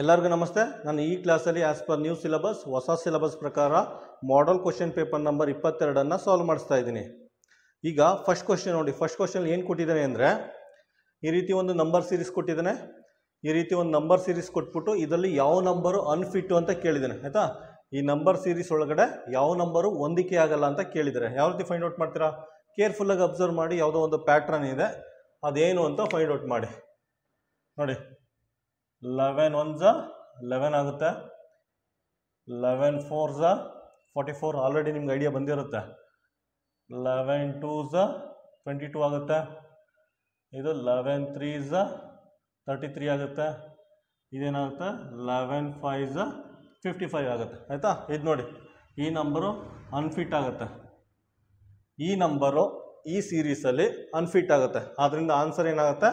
ಎಲ್ಲರಿಗೂ ನಮಸ್ತೆ. ನಾನು ಈ ಕ್ಲಾಸಲ್ಲಿ ಆಸ್ ಪರ್ ನ್ಯೂ ಸಿಲೆಬಸ್ ಹೊಸ ಸಿಲೆಬಸ್ ಪ್ರಕಾರ model question paper number 22 solve ಮಾಡಿಸ್ತಾ ಇದ್ದೀನಿ. ಈಗ ಫಸ್ಟ್ ಕ್ವಶನ್ ನೋಡಿ. ಫಸ್ಟ್ ಕ್ವಶನ್ ಏನು ಕೊಟ್ಟಿದ್ದಾನೆ ಅಂದರೆ, ಈ ರೀತಿ ಒಂದು ನಂಬರ್ ಸೀರೀಸ್ ಕೊಟ್ಟಿದ್ದಾನೆ. ಈ ರೀತಿ ಒಂದು ನಂಬರ್ ಸೀರೀಸ್ ಕೊಟ್ಬಿಟ್ಟು ಇದರಲ್ಲಿ ಯಾವ ನಂಬರು ಅನ್ಫಿಟ್ಟು ಅಂತ ಕೇಳಿದ್ದಾನೆ. ಆಯಿತಾ, ಈ ನಂಬರ್ ಸೀರೀಸ್ ಒಳಗಡೆ ಯಾವ ನಂಬರು ಹೊಂದಿಕೆ ಆಗಲ್ಲ ಅಂತ ಕೇಳಿದ್ದಾರೆ. ಯಾವ ರೀತಿ ಫೈಂಡ್ ಔಟ್ ಮಾಡ್ತೀರಾ? ಕೇರ್ಫುಲ್ಲಾಗಿ ಅಬ್ಸರ್ವ್ ಮಾಡಿ. ಯಾವುದೋ ಒಂದು ಪ್ಯಾಟ್ರನ್ ಇದೆ, ಅದೇನು ಅಂತ ಫೈಂಡ್ ಔಟ್ ಮಾಡಿ. ನೋಡಿ, 11 1s 11 ಆಗುತ್ತೆ, 11 4s 44. ಆಲ್ರೆಡಿ ನಿಮ್ಗೆ ಐಡಿಯಾ ಬಂದಿರುತ್ತೆ. 11 2s 22 ಆಗುತ್ತೆ. ಇದು 11 3s 33 ಆಗುತ್ತೆ. ಇದೇನಾಗುತ್ತೆ? 11 5s 55 ಆಗುತ್ತೆ. ಆಯಿತಾ, ಇದು ನೋಡಿ, ಈ ನಂಬರು ಅನ್ಫಿಟ್ ಆಗುತ್ತೆ. ಈ ನಂಬರು ಈ ಸೀರೀಸಲ್ಲಿ ಅನ್ಫಿಟ್ ಆಗುತ್ತೆ. ಆದ್ದರಿಂದ ಆನ್ಸರ್ ಏನಾಗುತ್ತೆ?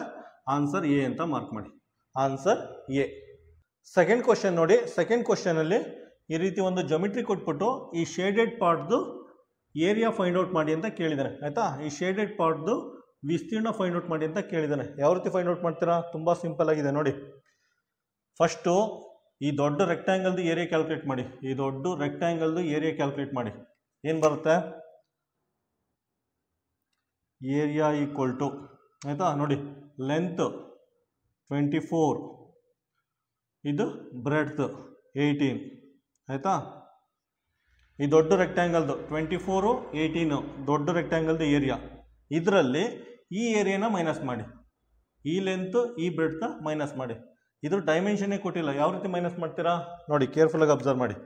ಆನ್ಸರ್ ಎ ಅಂತ ಮಾರ್ಕ್ ಮಾಡಿ. Answer A. ಸೆಕೆಂಡ್ ಕ್ವಶನ್ ನೋಡಿ. ಸೆಕೆಂಡ್ ಕ್ವಶನಲ್ಲಿ ಈ ರೀತಿ ಒಂದು ಜೊಮೆಟ್ರಿ ಕೊಟ್ಬಿಟ್ಟು ಈ ಶೇಡೆಡ್ ಪಾರ್ಟ್ದು ಏರಿಯಾ ಫೈಂಡ್ ಔಟ್ ಮಾಡಿ ಅಂತ ಕೇಳಿದ್ದಾನೆ. ಆಯಿತಾ, ಈ ಶೇಡೆಡ್ ಪಾರ್ಟ್ದು ವಿಸ್ತೀರ್ಣ ಫೈಂಡ್ ಔಟ್ ಮಾಡಿ ಅಂತ ಕೇಳಿದ್ದಾನೆ. ಯಾವ ರೀತಿ ಫೈಂಡ್ ಔಟ್ ಮಾಡ್ತೀರಾ? ತುಂಬ ಸಿಂಪಲ್ ಆಗಿದೆ ನೋಡಿ. ಫಸ್ಟು ಈ ದೊಡ್ಡ ರೆಕ್ಟ್ಯಾಂಗಲ್ದು ಏರಿಯಾ ಕ್ಯಾಲ್ಕುಲೇಟ್ ಮಾಡಿ. ಈ ದೊಡ್ಡ ರೆಕ್ಟ್ಯಾಂಗಲ್ದು ಏರಿಯಾ ಕ್ಯಾಲ್ಕುಲೇಟ್ ಮಾಡಿ. ಏನು ಬರುತ್ತೆ? ಏರಿಯಾ ಈಕ್ವಲ್ ಟು, ಆಯಿತಾ ನೋಡಿ, ಲೆಂತ್ 24, ಇದು ಬ್ರೆಡ್ತ್ 18. ಆಯಿತಾ, ಈ ದೊಡ್ಡ ರೆಕ್ಟ್ಯಾಂಗಲ್ದು 24 18 ದೊಡ್ಡ ರೆಕ್ಟ್ಯಾಂಗಲ್ದು ಏರಿಯಾ. ಇದರಲ್ಲಿ ಈ ಏರಿಯಾನ ಮೈನಸ್ ಮಾಡಿ, ಈ ಲೆಂತ್ ಈ ಬ್ರೆಡ್ತ್ ಮೈನಸ್ ಮಾಡಿ. ಇದ್ರ ಡೈಮೆನ್ಷನ್ನೇ ಕೊಟ್ಟಿಲ್ಲ. ಯಾವ ರೀತಿ ಮೈನಸ್ ಮಾಡ್ತೀರಾ ನೋಡಿ, ಕೇರ್ಫುಲ್ಲಾಗಿ ಅಬ್ಸರ್ವ್ ಮಾಡಿ.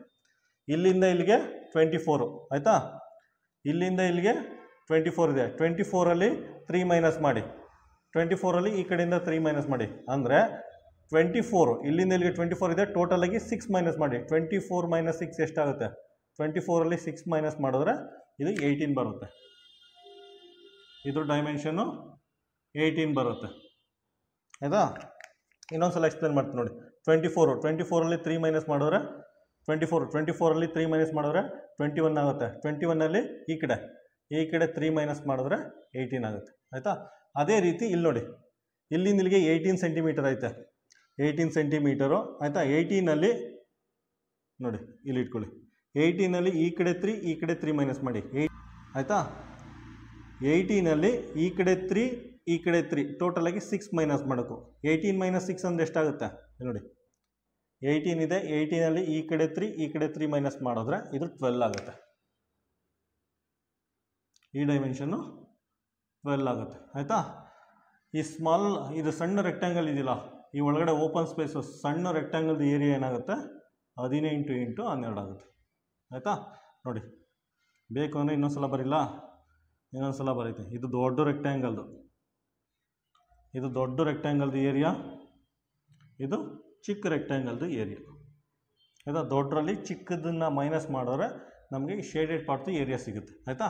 ಇಲ್ಲಿಂದ ಇಲ್ಲಿಗೆ 24, ಆಯಿತಾ, ಇಲ್ಲಿಂದ ಇಲ್ಲಿಗೆ 24 ಇದೆ. 24ಅಲ್ಲಿ 3 ಮೈನಸ್ ಮಾಡಿ. 24ಅಲ್ಲಿ ಈ ಕಡೆಯಿಂದ 3 ಮೈನಸ್ ಮಾಡಿ. ಅಂದರೆ 24 ಇಲ್ಲಿಂದ ಇಲ್ಲಿಗೆ 24 ಇದೆ. ಟೋಟಲಾಗಿ 6 ಮೈನಸ್ ಮಾಡಿ. 24 ಮೈನಸ್ 6 ಎಷ್ಟಾಗುತ್ತೆ? 24ಅಲ್ಲಿ 6 ಮೈನಸ್ ಮಾಡಿದ್ರೆ ಇದು 18 ಬರುತ್ತೆ. ಇದ್ರ ಡೈಮೆನ್ಷನ್ನು 18 ಬರುತ್ತೆ. ಆಯಿತಾ, ಇನ್ನೊಂದ್ಸಲ ಎಕ್ಸ್ಪ್ಲೇನ್ ಮಾಡ್ತೀನಿ ನೋಡಿ. 24ಅಲ್ಲಿ 3 ಮೈನಸ್ ಮಾಡಿದ್ರೆ 24ಅಲ್ಲಿ 3 ಮೈನಸ್ ಮಾಡಿದ್ರೆ 21 ಆಗುತ್ತೆ. 21ಅಲ್ಲಿ ಈ ಕಡೆ 3 ಮೈನಸ್ ಮಾಡಿದ್ರೆ 18 ಆಗುತ್ತೆ. ಆಯಿತಾ, ಅದೇ ರೀತಿ ಇಲ್ಲಿ ನೋಡಿ, ಇಲ್ಲಿಂದ ಇಲ್ಲಿಗೆ 18 ಸೆಂಟಿಮೀಟರ್ ಐತೆ. 18 ಸೆಂಟಿಮೀಟರು. ಆಯಿತಾ, 18ಅಲ್ಲಿ ನೋಡಿ, ಇಲ್ಲಿ ಇಟ್ಕೊಳ್ಳಿ. 18ಅಲ್ಲಿ ಈ ಕಡೆ 3 ಈ ಕಡೆ 3 ಮೈನಸ್ ಮಾಡಿ. ಆಯಿತಾ, 18ಅಲ್ಲಿ ಈ ಕಡೆ 3 ಈ ಕಡೆ 3 ಟೋಟಲಾಗಿ 6 ಮೈನಸ್ ಮಾಡಬೇಕು. 18 ಮೈನಸ್ 6 ಅಂದರೆ ಎಷ್ಟಾಗುತ್ತೆ ನೋಡಿ? 18 ಇದೆ. 18ಅಲ್ಲಿ ಈ ಕಡೆ 3 ಈ ಕಡೆ 3 ಮೈನಸ್ ಮಾಡಿದ್ರೆ ಇದು 12 ಆಗುತ್ತೆ. ಈ ಡೈಮೆನ್ಷನ್ನು 12 ಆಗುತ್ತೆ. ಆಯಿತಾ, ಈ ಸ್ಮಾಲ್ ಇದು ಸಣ್ಣ ರೆಕ್ಟ್ಯಾಂಗಲ್ ಇದೆಯಲ್ಲ, ಈ ಒಳಗಡೆ ಓಪನ್ ಸ್ಪೇಸು ಸಣ್ಣ ರೆಕ್ಟ್ಯಾಂಗಲ್ದು ಏರಿಯಾ ಏನಾಗುತ್ತೆ? 18 × 12 ಆಗುತ್ತೆ. ಆಯಿತಾ, ನೋಡಿ, ಬೇಕು ಅಂದರೆ ಇನ್ನೊಂದು ಸಲ ಬರಿಲ್ಲ, ಇನ್ನೊಂದು ಸಲ ಬರೀತೀನಿ. ಇದು ದೊಡ್ಡ ರೆಕ್ಟ್ಯಾಂಗಲ್ದು ಏರಿಯಾ, ಇದು ಚಿಕ್ಕ ರೆಕ್ಟ್ಯಾಂಗಲ್ದು ಏರಿಯಾ. ಆಯಿತಾ, ದೊಡ್ಡರಲ್ಲಿ ಚಿಕ್ಕದನ್ನು ಮೈನಸ್ ಮಾಡಿದ್ರೆ ನಮಗೆ ಈ ಶೇಡೆಡ್ ಪಾರ್ಟ್ದು ಏರಿಯಾ ಸಿಗುತ್ತೆ. ಆಯಿತಾ,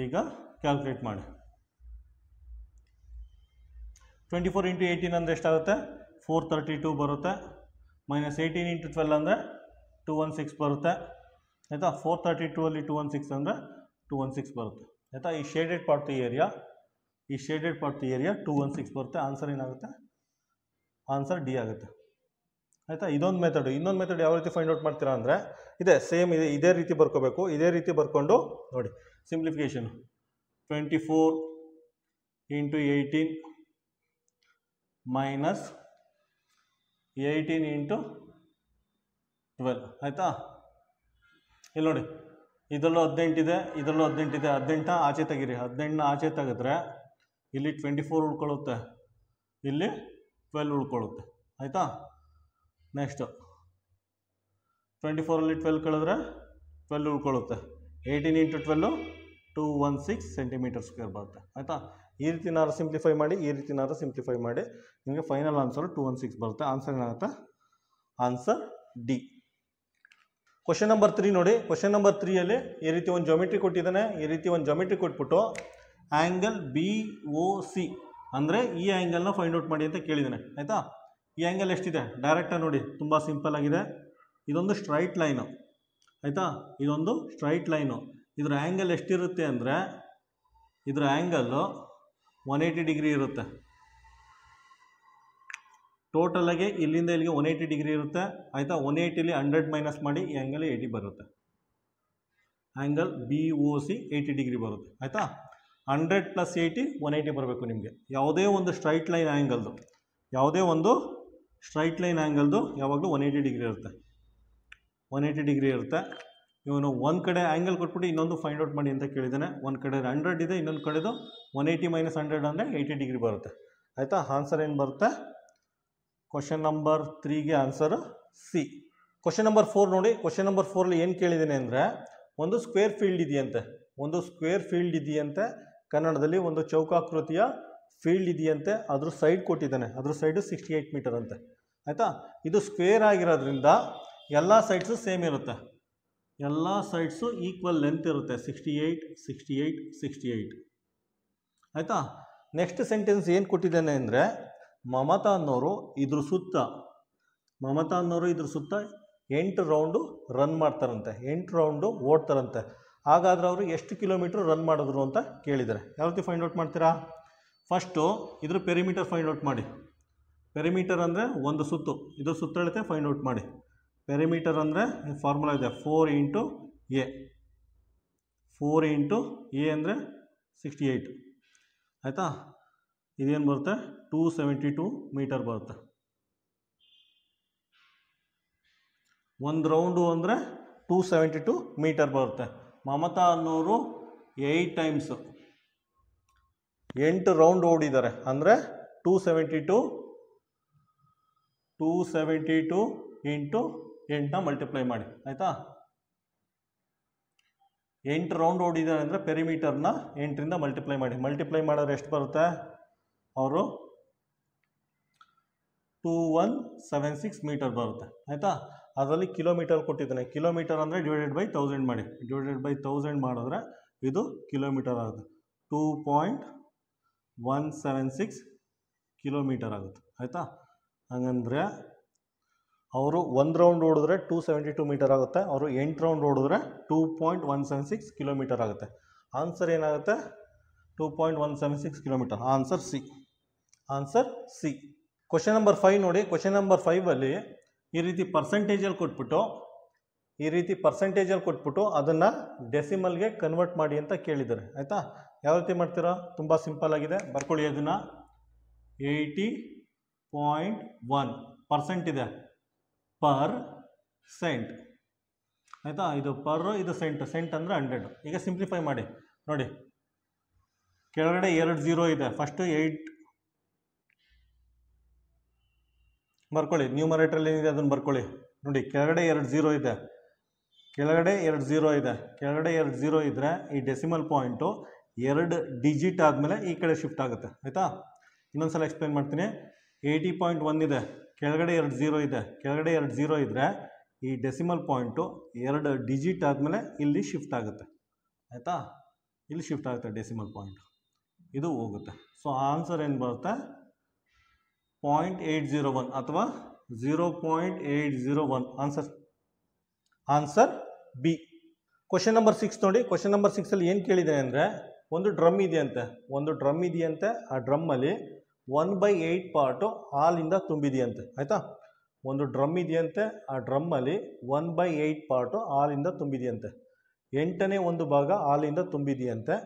ಈಗ ಕ್ಯಾಲ್ಕುಲೇಟ್ ಮಾಡಿ. 24 × 18 ಅಂದರೆ ಎಷ್ಟಾಗುತ್ತೆ? 432 ಬರುತ್ತೆ. ಮೈನಸ್ 18 × 12 ಅಂದರೆ 216 ಬರುತ್ತೆ. ಆಯಿತಾ, 432ಅಲ್ಲಿ 216 ಅಂದರೆ 216 ಬರುತ್ತೆ. ಆಯಿತಾ, ಈ ಶೇಡೆಡ್ ಪಾರ್ಟ್ ಏರಿಯಾ 216 ಬರುತ್ತೆ. ಆನ್ಸರ್ ಏನಾಗುತ್ತೆ? ಆನ್ಸರ್ ಡಿ ಆಗುತ್ತೆ. ಆಯಿತಾ, ಇದೊಂದು ಮೆಥಡು. ಇನ್ನೊಂದು ಮೆಥಡ್ ಯಾವ ರೀತಿ ಫೈಂಡ್ ಔಟ್ ಮಾಡ್ತೀರಾ ಅಂದರೆ, ಇದೆ ಸೇಮ್ ಇದೆ. ಇದೇ ರೀತಿ ಬರ್ಕೋಬೇಕು. ಇದೇ ರೀತಿ ಬರ್ಕೊಂಡು ನೋಡಿ, ಸಿಂಪ್ಲಿಫಿಕೇಷನು 24 × 18 ಮೈನಸ್ 18 × 12. ಆಯಿತಾ, ಇಲ್ಲಿ ನೋಡಿ, ಇದರಲ್ಲೂ 18 ಇದೆ, ಇದರಲ್ಲೂ 18 ಇದೆ. 18 ಆಚೆ ತೆಗೀರಿ. 18 ಆಚೆ ತೆಗೆದ್ರೆ ಇಲ್ಲಿ 24 ಉಳ್ಕೊಳ್ಳುತ್ತೆ, ಇಲ್ಲಿ 12 ಉಳ್ಕೊಳ್ಳುತ್ತೆ. ಆಯಿತಾ, ನೆಕ್ಸ್ಟು 24ಅಲ್ಲಿ 12 ಕಳೆದ್ರೆ 12 ಉಳ್ಕೊಳ್ಳುತ್ತೆ. 18 × 12 216 ಸೆಂಟಿಮೀಟರ್ ಸ್ಕ್ವೇರ್ ಬರುತ್ತೆ. ಆಯಿತಾ, ಈ ರೀತಿನಾರು ಸಿಂಪ್ಲಿಫೈ ಮಾಡಿ, ಈ ರೀತಿನಾರು ಸಿಂಪ್ಲಿಫೈ ಮಾಡಿ, ನಿಮಗೆ ಫೈನಲ್ ಆನ್ಸರ್ 216 ಬರುತ್ತೆ. ಆನ್ಸರ್ ಏನಾಗುತ್ತೆ? Answer D. ಕ್ವಶನ್ ನಂಬರ್ 3 ನೋಡಿ. ಕ್ವಶನ್ ನಂಬರ್ 3ಅಲ್ಲಿ ಈ ರೀತಿ ಒಂದು ಜೊಮೆಟ್ರಿ ಕೊಟ್ಟಿದ್ದಾನೆ. ಈ ರೀತಿ ಒಂದು ಜೊಮೆಟ್ರಿ ಕೊಟ್ಬಿಟ್ಟು ಆ್ಯಂಗಲ್ BOC ಅಂದರೆ ಈ ಆ್ಯಂಗಲ್ನ ಫೈಂಡ್ ಔಟ್ ಮಾಡಿ ಅಂತ ಕೇಳಿದ್ದಾನೆ. ಆಯಿತಾ, ಈ ಆ್ಯಂಗಲ್ ಎಷ್ಟಿದೆ? ಡೈರೆಕ್ಟಾಗಿ ನೋಡಿ, ತುಂಬ ಸಿಂಪಲ್ ಆಗಿದೆ. ಇದೊಂದು ಸ್ಟ್ರೈಟ್ ಲೈನು. ಆಯಿತಾ, ಇದೊಂದು ಸ್ಟ್ರೈಟ್ ಲೈನು. ಇದರ ಆ್ಯಂಗಲ್ ಎಷ್ಟಿರುತ್ತೆ ಅಂದರೆ, ಇದರ ಆ್ಯಂಗಲ್ಲು 180 ಡಿಗ್ರಿ ಇರುತ್ತೆ. ಟೋಟಲಾಗಿ ಇಲ್ಲಿಂದ ಇಲ್ಲಿಗೆ 180 ಡಿಗ್ರಿ ಇರುತ್ತೆ ಆಯಿತಾ. 180ಲಿ 100 ಮೈನಸ್ ಮಾಡಿ ಈ ಆ್ಯಂಗಲ್ 80 ಬರುತ್ತೆ. ಆ್ಯಂಗಲ್ BOC 80 ಡಿಗ್ರಿ ಬರುತ್ತೆ ಆಯಿತಾ. 100 + 80 180 ಬರಬೇಕು ನಿಮಗೆ. ಯಾವುದೇ ಒಂದು ಸ್ಟ್ರೈಟ್ ಲೈನ್ ಆ್ಯಂಗಲ್ದು ಯಾವಾಗಲೂ 180 ಡಿಗ್ರಿ ಇರುತ್ತೆ. 180 ಡಿಗ್ರಿ ಇರುತ್ತೆ. ಇವನು ಒಂದು ಕಡೆ ಆ್ಯಂಗಲ್ ಕೊಟ್ಬಿಟ್ಟು ಇನ್ನೊಂದು ಫೈಂಡ್ ಔಟ್ ಮಾಡಿ ಅಂತ ಕೇಳಿದ್ದಾನೆ. ಒಂದು ಕಡೆ 100 ಇದೆ, ಇನ್ನೊಂದು ಕಡೆದು 180 - 100 ಅಂದರೆ 80 ಡಿಗ್ರಿ ಬರುತ್ತೆ ಆಯಿತಾ. ಆನ್ಸರ್ ಏನು ಬರುತ್ತೆ? ಕ್ವಶನ್ ನಂಬರ್ 3ಗೆ ಆನ್ಸರ್ ಸಿ. ಕ್ವಶನ್ ನಂಬರ್ 4 ನೋಡಿ. ಕ್ವಶನ್ ನಂಬರ್ 4ಅಲ್ಲಿ ಏನು ಕೇಳಿದ್ದೇನೆ ಅಂದರೆ, ಒಂದು ಸ್ಕ್ವೇರ್ ಫೀಲ್ಡ್ ಇದೆಯಂತೆ, ಕನ್ನಡದಲ್ಲಿ ಒಂದು ಚೌಕಾಕೃತಿಯ ಫೀಲ್ಡ್ ಇದೆಯಂತೆ. ಅದ್ರ ಸೈಡ್ ಕೊಟ್ಟಿದ್ದಾನೆ, ಅದ್ರ ಸೈಡು 68 ಮೀಟರ್ ಅಂತೆ ಆಯಿತಾ. ಇದು ಸ್ಕ್ವೇರ್ ಆಗಿರೋದ್ರಿಂದ ಎಲ್ಲ ಸೈಡ್ಸು ಸೇಮ್ ಇರುತ್ತೆ, ಎಲ್ಲ ಸೈಡ್ಸು ಈಕ್ವಲ್ ಲೆಂತ್ ಇರುತ್ತೆ. 68 ಆಯಿತಾ. ನೆಕ್ಸ್ಟ್ ಸೆಂಟೆನ್ಸ್ ಏನು ಕೊಟ್ಟಿದ್ದಾನೆ ಅಂದರೆ, ಮಮತಾ ಅನ್ನೋರು ಇದ್ರ ಸುತ್ತ 8 ರೌಂಡು ರನ್ ಮಾಡ್ತಾರಂತೆ, 8 ರೌಂಡು ಓಡ್ತಾರಂತೆ. ಹಾಗಾದ್ರೆ ಅವರು ಎಷ್ಟು ಕಿಲೋಮೀಟ್ರ್ ರನ್ ಮಾಡಿದ್ರು ಅಂತ ಕೇಳಿದ್ದಾರೆ. ಯಾವ ರೀತಿ ಫೈಂಡ್ ಔಟ್ ಮಾಡ್ತೀರಾ? ಫಸ್ಟು ಇದ್ರ ಪೆರಿಮೀಟರ್ ಫೈಂಡ್ ಔಟ್ ಮಾಡಿ. ಪೆರಿಮೀಟರ್ ಅಂದರೆ ಒಂದು ಸುತ್ತು, ಇದ್ರ ಸುತ್ತಳತೆ ಫೈಂಡ್ ಔಟ್ ಮಾಡಿ. ಪೆರಿಮೀಟರ್ ಅಂದರೆ ಫಾರ್ಮುಲಾ ಇದೆ, 4 × A. 4 × A ಅಂದರೆ 68 ಆಯಿತಾ. ಇದೇನು ಬರುತ್ತೆ? 272 ಮೀಟರ್ ಬರುತ್ತೆ. ಒಂದು ರೌಂಡು ಅಂದರೆ 272 ಮೀಟರ್ ಬರುತ್ತೆ. ಮಮತಾ ಅನ್ನೋರು 8 ಟೈಮ್ಸು 8 ರೌಂಡ್ ಓಡಿದ್ದಾರೆ ಅಂದರೆ 272 × 8ನ ಮಲ್ಟಿಪ್ಲೈ ಮಾಡಿ ಆಯಿತಾ. 8 ರೌಂಡ್ ಓಡಿದ್ದಾರೆ ಅಂದರೆ ಪೆರಿಮೀಟರ್ನ 8ರಿಂದ ಮಲ್ಟಿಪ್ಲೈ ಮಾಡಿದ್ರೆ ಎಷ್ಟು ಬರುತ್ತೆ? ಅವರು 2176 ಮೀಟರ್ ಬರುತ್ತೆ ಆಯಿತಾ. ಅದರಲ್ಲಿ ಕಿಲೋಮೀಟರ್ ಕೊಟ್ಟಿದ್ದಾನೆ. ಕಿಲೋಮೀಟರ್ ಅಂದರೆ ಡಿವೈಡೆಡ್ ಬೈ 1000 ಮಾಡಿದ್ರೆ ಇದು ಕಿಲೋಮೀಟರ್ ಆಗುತ್ತೆ. 2.176 ಕಿಲೋಮೀಟರ್ ಆಗುತ್ತೆ ಆಯಿತಾ. ಹಾಗಂದರೆ ಅವರು 1 ರೌಂಡ್ ಓಡಿದ್ರೆ 272 ಮೀಟರ್ ಆಗುತ್ತೆ, ಅವರು 8 ರೌಂಡ್ ಓಡಿದ್ರೆ 2.176 ಕಿಲೋಮೀಟರ್ ಆಗುತ್ತೆ. ಆನ್ಸರ್ ಏನಾಗುತ್ತೆ? 2.176 kilometre. Answer C. Question number 5 ನೋಡಿ. ಕ್ವಶನ್ ನಂಬರ್ 5ಅಲ್ಲಿ ಈ ರೀತಿ ಪರ್ಸೆಂಟೇಜಲ್ಲಿ ಕೊಟ್ಬಿಟ್ಟು ಅದನ್ನು ಡೆಸಿಮಲ್ಗೆ ಕನ್ವರ್ಟ್ ಮಾಡಿ ಅಂತ ಕೇಳಿದ್ದಾರೆ ಆಯಿತಾ. ಯಾವ ರೀತಿ ಮಾಡ್ತೀರಾ? ತುಂಬ ಸಿಂಪಲ್ ಆಗಿದೆ, ಬರ್ಕೊಳ್ಳಿ ಅದನ್ನು. 80.1% ಇದೆ ಪರ್ ಸೆಂಟ್ ಆಯಿತಾ. ಇದು ಪರ್, ಇದು ಸೆಂಟ್ ಅಂದರೆ 100. ಈಗ ಸಿಂಪ್ಲಿಫೈ ಮಾಡಿ ನೋಡಿ. ಕೆಳಗಡೆ 2 0 ಇದೆ, ಫಸ್ಟು 8 ಬರ್ಕೊಳ್ಳಿ. ನ್ಯೂಮರೇಟ್ರಲ್ಲಿ ಏನಿದೆ ಅದನ್ನು ಬರ್ಕೊಳ್ಳಿ ನೋಡಿ. ಕೆಳಗಡೆ 2 0 ಇದೆ, ಕೆಳಗಡೆ 2 0 ಇದ್ದರೆ ಈ ಡೆಸಿಮಲ್ ಪಾಯಿಂಟು 2 ಡಿಜಿಟ್ ಆದಮೇಲೆ ಈ ಕಡೆ ಶಿಫ್ಟ್ ಆಗುತ್ತೆ ಆಯಿತಾ. ಇನ್ನೊಂದು ಸಲ ಎಕ್ಸ್ಪ್ಲೇನ್ ಮಾಡ್ತೀನಿ. 80.1 ಇದೆ, ಕೆಳಗಡೆ 2 0 ಇದೆ, ಕೆಳಗಡೆ 2 0 ಇದ್ದರೆ ಈ ಡೆಸಿಮಲ್ ಪಾಯಿಂಟು 2 ಡಿಜಿಟ್ ಆದಮೇಲೆ ಇಲ್ಲಿ ಶಿಫ್ಟ್ ಆಗುತ್ತೆ ಆಯಿತಾ. ಇಲ್ಲಿ ಶಿಫ್ಟ್ ಆಗುತ್ತೆ ಡೆಸಿಮಲ್ ಪಾಯಿಂಟು, ಇದು ಹೋಗುತ್ತೆ. ಸೊ ಆನ್ಸರ್ ಏನು ಬರುತ್ತೆ? 0.801 ಅಥವಾ 0.801. Answer B. ಕ್ವಶನ್ ನಂಬರ್ 6 ನೋಡಿ. ಕ್ವಶನ್ ನಂಬರ್ 6ಅಲ್ಲಿ ಏನು ಕೇಳಿದೆ ಅಂದರೆ, ಒಂದು ಡ್ರಮ್ ಇದೆಯಂತೆ. ಆ ಡ್ರಮ್ಮಲ್ಲಿ 1/8 ಪಾರ್ಟು ಹಾಲಿಂದ ತುಂಬಿದೆಯಂತೆ ಆಯಿತಾ. ಒಂದು ಡ್ರಮ್ ಇದೆಯಂತೆ, ಆ ಡ್ರಮ್ಮಲ್ಲಿ 1/8 ಪಾರ್ಟು ಹಾಲಿಂದ ತುಂಬಿದೆಯಂತೆ. 8ನೇ ಒಂದು ಭಾಗ ಹಾಲಿಂದ ತುಂಬಿದೆಯಂತೆ.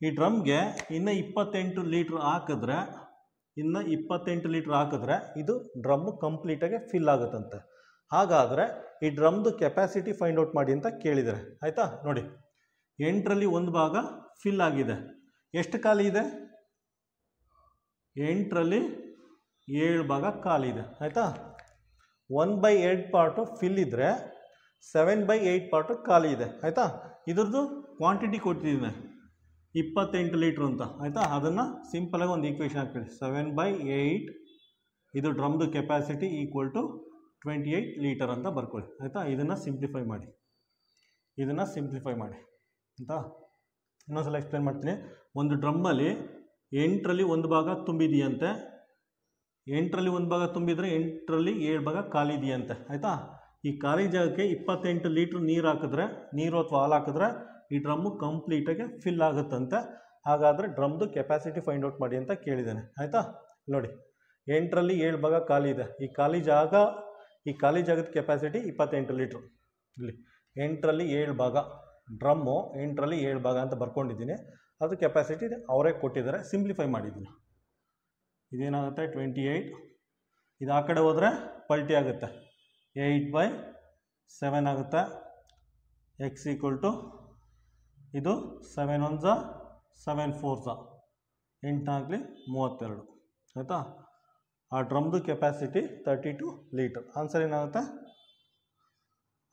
ಈ ಡ್ರಮ್ಗೆ ಇನ್ನು 28 ಲೀಟ್ರ್ ಹಾಕಿದ್ರೆ ಇದು ಡ್ರಮ್ಮು ಕಂಪ್ಲೀಟಾಗಿ ಫಿಲ್ ಆಗುತ್ತಂತೆ. ಹಾಗಾದರೆ ಈ ಡ್ರಮ್ದು ಕೆಪಾಸಿಟಿ ಫೈಂಡ್ ಔಟ್ ಮಾಡಿ ಅಂತ ಕೇಳಿದ್ದಾರೆ ಆಯಿತಾ. ನೋಡಿ, 8ರಲ್ಲಿ ಒಂದು ಭಾಗ ಫಿಲ್ ಆಗಿದೆ, ಎಷ್ಟು ಖಾಲಿ ಇದೆ? 8ರಲ್ಲಿ 7 ಭಾಗ ಖಾಲಿ ಇದೆ ಆಯಿತಾ. 1/8 ಪಾರ್ಟು ಫಿಲ್ ಇದ್ದರೆ 7/8 ಪಾರ್ಟು ಖಾಲಿ ಇದೆ ಆಯಿತಾ. ಇದ್ರದ್ದು ಕ್ವಾಂಟಿಟಿ ಕೊಟ್ಟಿದ್ದೀನಿ 28 ಲೀಟ್ರ್ ಅಂತ ಆಯಿತಾ. ಅದನ್ನು ಸಿಂಪಲಾಗಿ ಒಂದು ಈಕ್ವೇಷನ್ ಹಾಕ್ಕೊಳ್ಳಿ. 7/8 ಇದು ಡ್ರಮ್ದು ಕೆಪಾಸಿಟಿ = 28 ಲೀಟರ್ ಅಂತ ಬರ್ಕೊಳ್ಳಿ ಆಯಿತಾ. ಇದನ್ನು ಸಿಂಪ್ಲಿಫೈ ಮಾಡಿ ಆಯಿತಾ. ಇನ್ನೊಂದ್ಸಲ ಎಕ್ಸ್ಪ್ಲೇನ್ ಮಾಡ್ತೀನಿ. ಒಂದು ಡ್ರಮ್ಮಲ್ಲಿ 8ರಲ್ಲಿ ಒಂದು ಭಾಗ ತುಂಬಿದೆಯಂತೆ. 8ರಲ್ಲಿ ಒಂದು ಭಾಗ ತುಂಬಿದರೆ 8ರಲ್ಲಿ 7 ಭಾಗ ಖಾಲಿ ಇದೆಯಂತೆ ಆಯಿತಾ. ಈ ಖಾಲಿ ಜಾಗಕ್ಕೆ 28 ಲೀಟ್ರ್ ನೀರು ಅಥವಾ ಹಾಲು ಹಾಕಿದ್ರೆ ಈ ಡ್ರಮ್ಮು ಕಂಪ್ಲೀಟಾಗಿ ಫಿಲ್ ಆಗುತ್ತಂತೆ. ಹಾಗಾದರೆ ಡ್ರಮ್ದು ಕೆಪಾಸಿಟಿ ಫೈಂಡ್ ಔಟ್ ಮಾಡಿ ಅಂತ ಕೇಳಿದ್ದಾನೆ ಆಯಿತಾ. ನೋಡಿ, 8ರಲ್ಲಿ 7 ಭಾಗ ಖಾಲಿ ಇದೆ. ಈ ಖಾಲಿ ಜಾಗದ ಕೆಪಾಸಿಟಿ 28 ಲೀಟ್ರು. ಇಲ್ಲಿ 8ರಲ್ಲಿ 7 ಭಾಗ ಡ್ರಮ್ಮು 8ರಲ್ಲಿ 7 ಭಾಗ ಅಂತ ಬರ್ಕೊಂಡಿದ್ದೀನಿ. ಅದು ಕೆಪಾಸಿಟಿ ಅವರೇ ಕೊಟ್ಟಿದ್ದಾರೆ, ಸಿಂಪ್ಲಿಫೈ ಮಾಡಿದ್ದೀನಿ. ಇದೇನಾಗುತ್ತೆ 28. ಇದು ಆ ಕಡೆ ಹೋದರೆ ಪಲ್ಟಿ ಆಗುತ್ತೆ, 8/7 ಆಗುತ್ತೆ. ಎಕ್ಸ್ ಈಕ್ವಲ್ ಟು ಇದು 7 1 7 4 8 32 ಆಯಿತಾ. ಆ ಡ್ರಮ್ದು ಕೆಪಾಸಿಟಿ 32 ಲೀಟರ್. ಆನ್ಸರ್ ಏನಾಗುತ್ತೆ?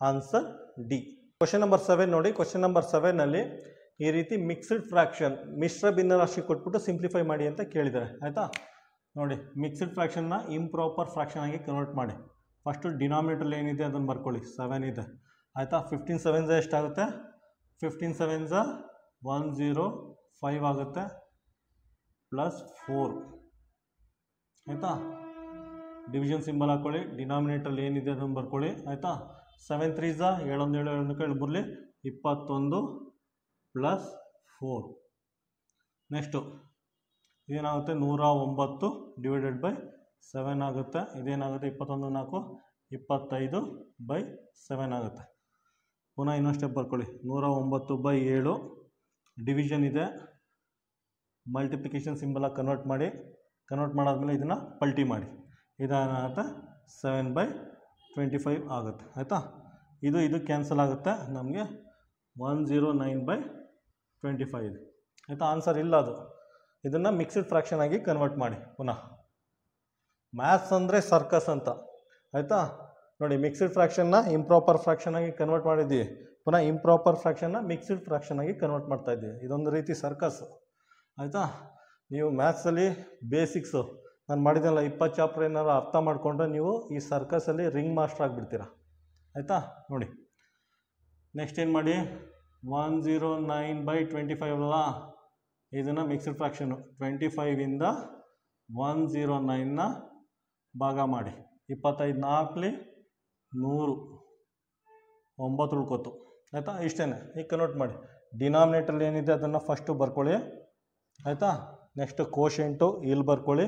Answer D. ಕ್ವಶನ್ ನಂಬರ್ 7 ನೋಡಿ. ಕ್ವಶನ್ ನಂಬರ್ 7ನಲ್ಲಿ ಈ ರೀತಿ ಮಿಕ್ಸ್ಡ್ ಫ್ರ್ಯಾಕ್ಷನ್ ಮಿಶ್ರ ಭಿನ್ನರಾಶಿ ಕೊಟ್ಬಿಟ್ಟು ಸಿಂಪ್ಲಿಫೈ ಮಾಡಿ ಅಂತ ಕೇಳಿದ್ದಾರೆ ಆಯಿತಾ. ನೋಡಿ, ಮಿಕ್ಸ್ಡ್ ಫ್ರ್ಯಾಕ್ಷನ್ನ ಇಂಪ್ರಾಪರ್ ಫ್ರ್ಯಾಕ್ಷನ್ ಆಗಿ ಕನ್ವರ್ಟ್ ಮಾಡಿ. ಫಸ್ಟು ಡಿನಾಮಿನೇಟರ್ ಏನಿದೆ ಅದನ್ನು ಬರ್ಕೊಳ್ಳಿ, 7 ಇದೆ ಆಯಿತಾ. 15 7s ಎಷ್ಟಾಗುತ್ತೆ? 15 7s 105 ಆಗುತ್ತೆ, ಪ್ಲಸ್ 4 ಆಯಿತಾ. ಡಿವಿಷನ್ ಸಿಂಬಲ್ ಹಾಕ್ಕೊಳ್ಳಿ, ಡಿನಾಮಿನೇಟ್ರಲ್ಲಿ ಏನಿದೆ ಅದನ್ನು ಬರ್ಕೊಳ್ಳಿ ಆಯಿತಾ. 7 3s 7 1 7 7 ಬರಲಿ 21 ಪ್ಲಸ್ 4. ನೆಕ್ಸ್ಟು ಇದೇನಾಗುತ್ತೆ 109 ಡಿವೈಡೆಡ್ ಬೈ 7 ಆಗುತ್ತೆ. ಇದೇನಾಗುತ್ತೆ 21 4 25/7 ಆಗುತ್ತೆ. ಪುನಃ ಇನ್ನೊಂದು ಸ್ಟೆಪ್ ಬರ್ಕೊಳ್ಳಿ, 109/7 ಡಿವಿಷನ್ ಇದೆ, ಮಲ್ಟಿಪ್ಲಿಕೇಶನ್ ಸಿಂಬಲಾಗಿ ಕನ್ವರ್ಟ್ ಮಾಡಾದ್ಮೇಲೆ ಇದನ್ನು ಪಲ್ಟಿ ಮಾಡಿ. ಇದೇನಾಗುತ್ತೆ 7/25 ಆಗುತ್ತೆ ಆಯಿತಾ. ಇದು ಕ್ಯಾನ್ಸಲ್ ಆಗುತ್ತೆ, ನಮಗೆ 109/25 ಇದೆ ಆಯಿತಾ. ಆನ್ಸರ್ ಇಲ್ಲ ಅದು. ಇದನ್ನು ಮಿಕ್ಸ್ಡ್ ಫ್ರ್ಯಾಕ್ಷನ್ ಆಗಿ ಕನ್ವರ್ಟ್ ಮಾಡಿ. ಪುನಃ ಮ್ಯಾಥ್ಸ್ ಅಂದರೆ ಸರ್ಕಸ್ ಅಂತ ಆಯಿತಾ. ನೋಡಿ, ಮಿಕ್ಸ್ಡ್ ಫ್ರ್ಯಾಕ್ಷನ್ನ ಇಂಪ್ರಾಪರ್ ಫ್ರ್ಯಾಕ್ಷನ್ ಆಗಿ ಕನ್ವರ್ಟ್ ಮಾಡಿದ್ದೀವಿ, ಪುನಃ ಇಂಪ್ರಾಪರ್ ಫ್ರ್ಯಾಕ್ಷನ್ನ ಮಿಕ್ಸ್ಡ್ ಫ್ರ್ಯಾಕ್ಷನ್ ಆಗಿ ಕನ್ವರ್ಟ್ ಮಾಡ್ತಾ ಇದ್ದೀವಿ. ಇದೊಂದು ರೀತಿ ಸರ್ಕಸ್ ಆಯಿತಾ. ನೀವು ಮ್ಯಾಥ್ಸಲ್ಲಿ ಬೇಸಿಕ್ಸು ನಾನು ಮಾಡಿದ್ದೆಲ್ಲ 20 ಚಾಪ್ಟರ್ ಏನಾದ್ರು ಅರ್ಥ ಮಾಡಿಕೊಂಡ್ರೆ ನೀವು ಈ ಸರ್ಕಸಲ್ಲಿ ರಿಂಗ್ ಮಾಸ್ಟರ್ ಆಗಿಬಿಡ್ತೀರ ಆಯಿತಾ. ನೋಡಿ, ನೆಕ್ಸ್ಟ್ ಏನು ಮಾಡಿ, 109/25 ಅಲ್ಲ, ಇದನ್ನು ಮಿಕ್ಸ್ಡ್ ಫ್ರ್ಯಾಕ್ಷನು 25ಇಂದ 109ನ ಭಾಗ ಮಾಡಿ. 25 4 100 9 ಉಳ್ಕೋತು ಆಯಿತಾ. ಇಷ್ಟೇ, ಈಗ ಕನ್ವರ್ಟ್ ಮಾಡಿ. ಡಿನಾಮಿನೇಟ್ರಲ್ಲಿ ಏನಿದೆ ಅದನ್ನು ಫಸ್ಟು ಬರ್ಕೊಳ್ಳಿ ಆಯಿತಾ. ನೆಕ್ಸ್ಟು ಕೋಶೆಂಟು ಇಲ್ಲಿ ಬರ್ಕೊಳ್ಳಿ,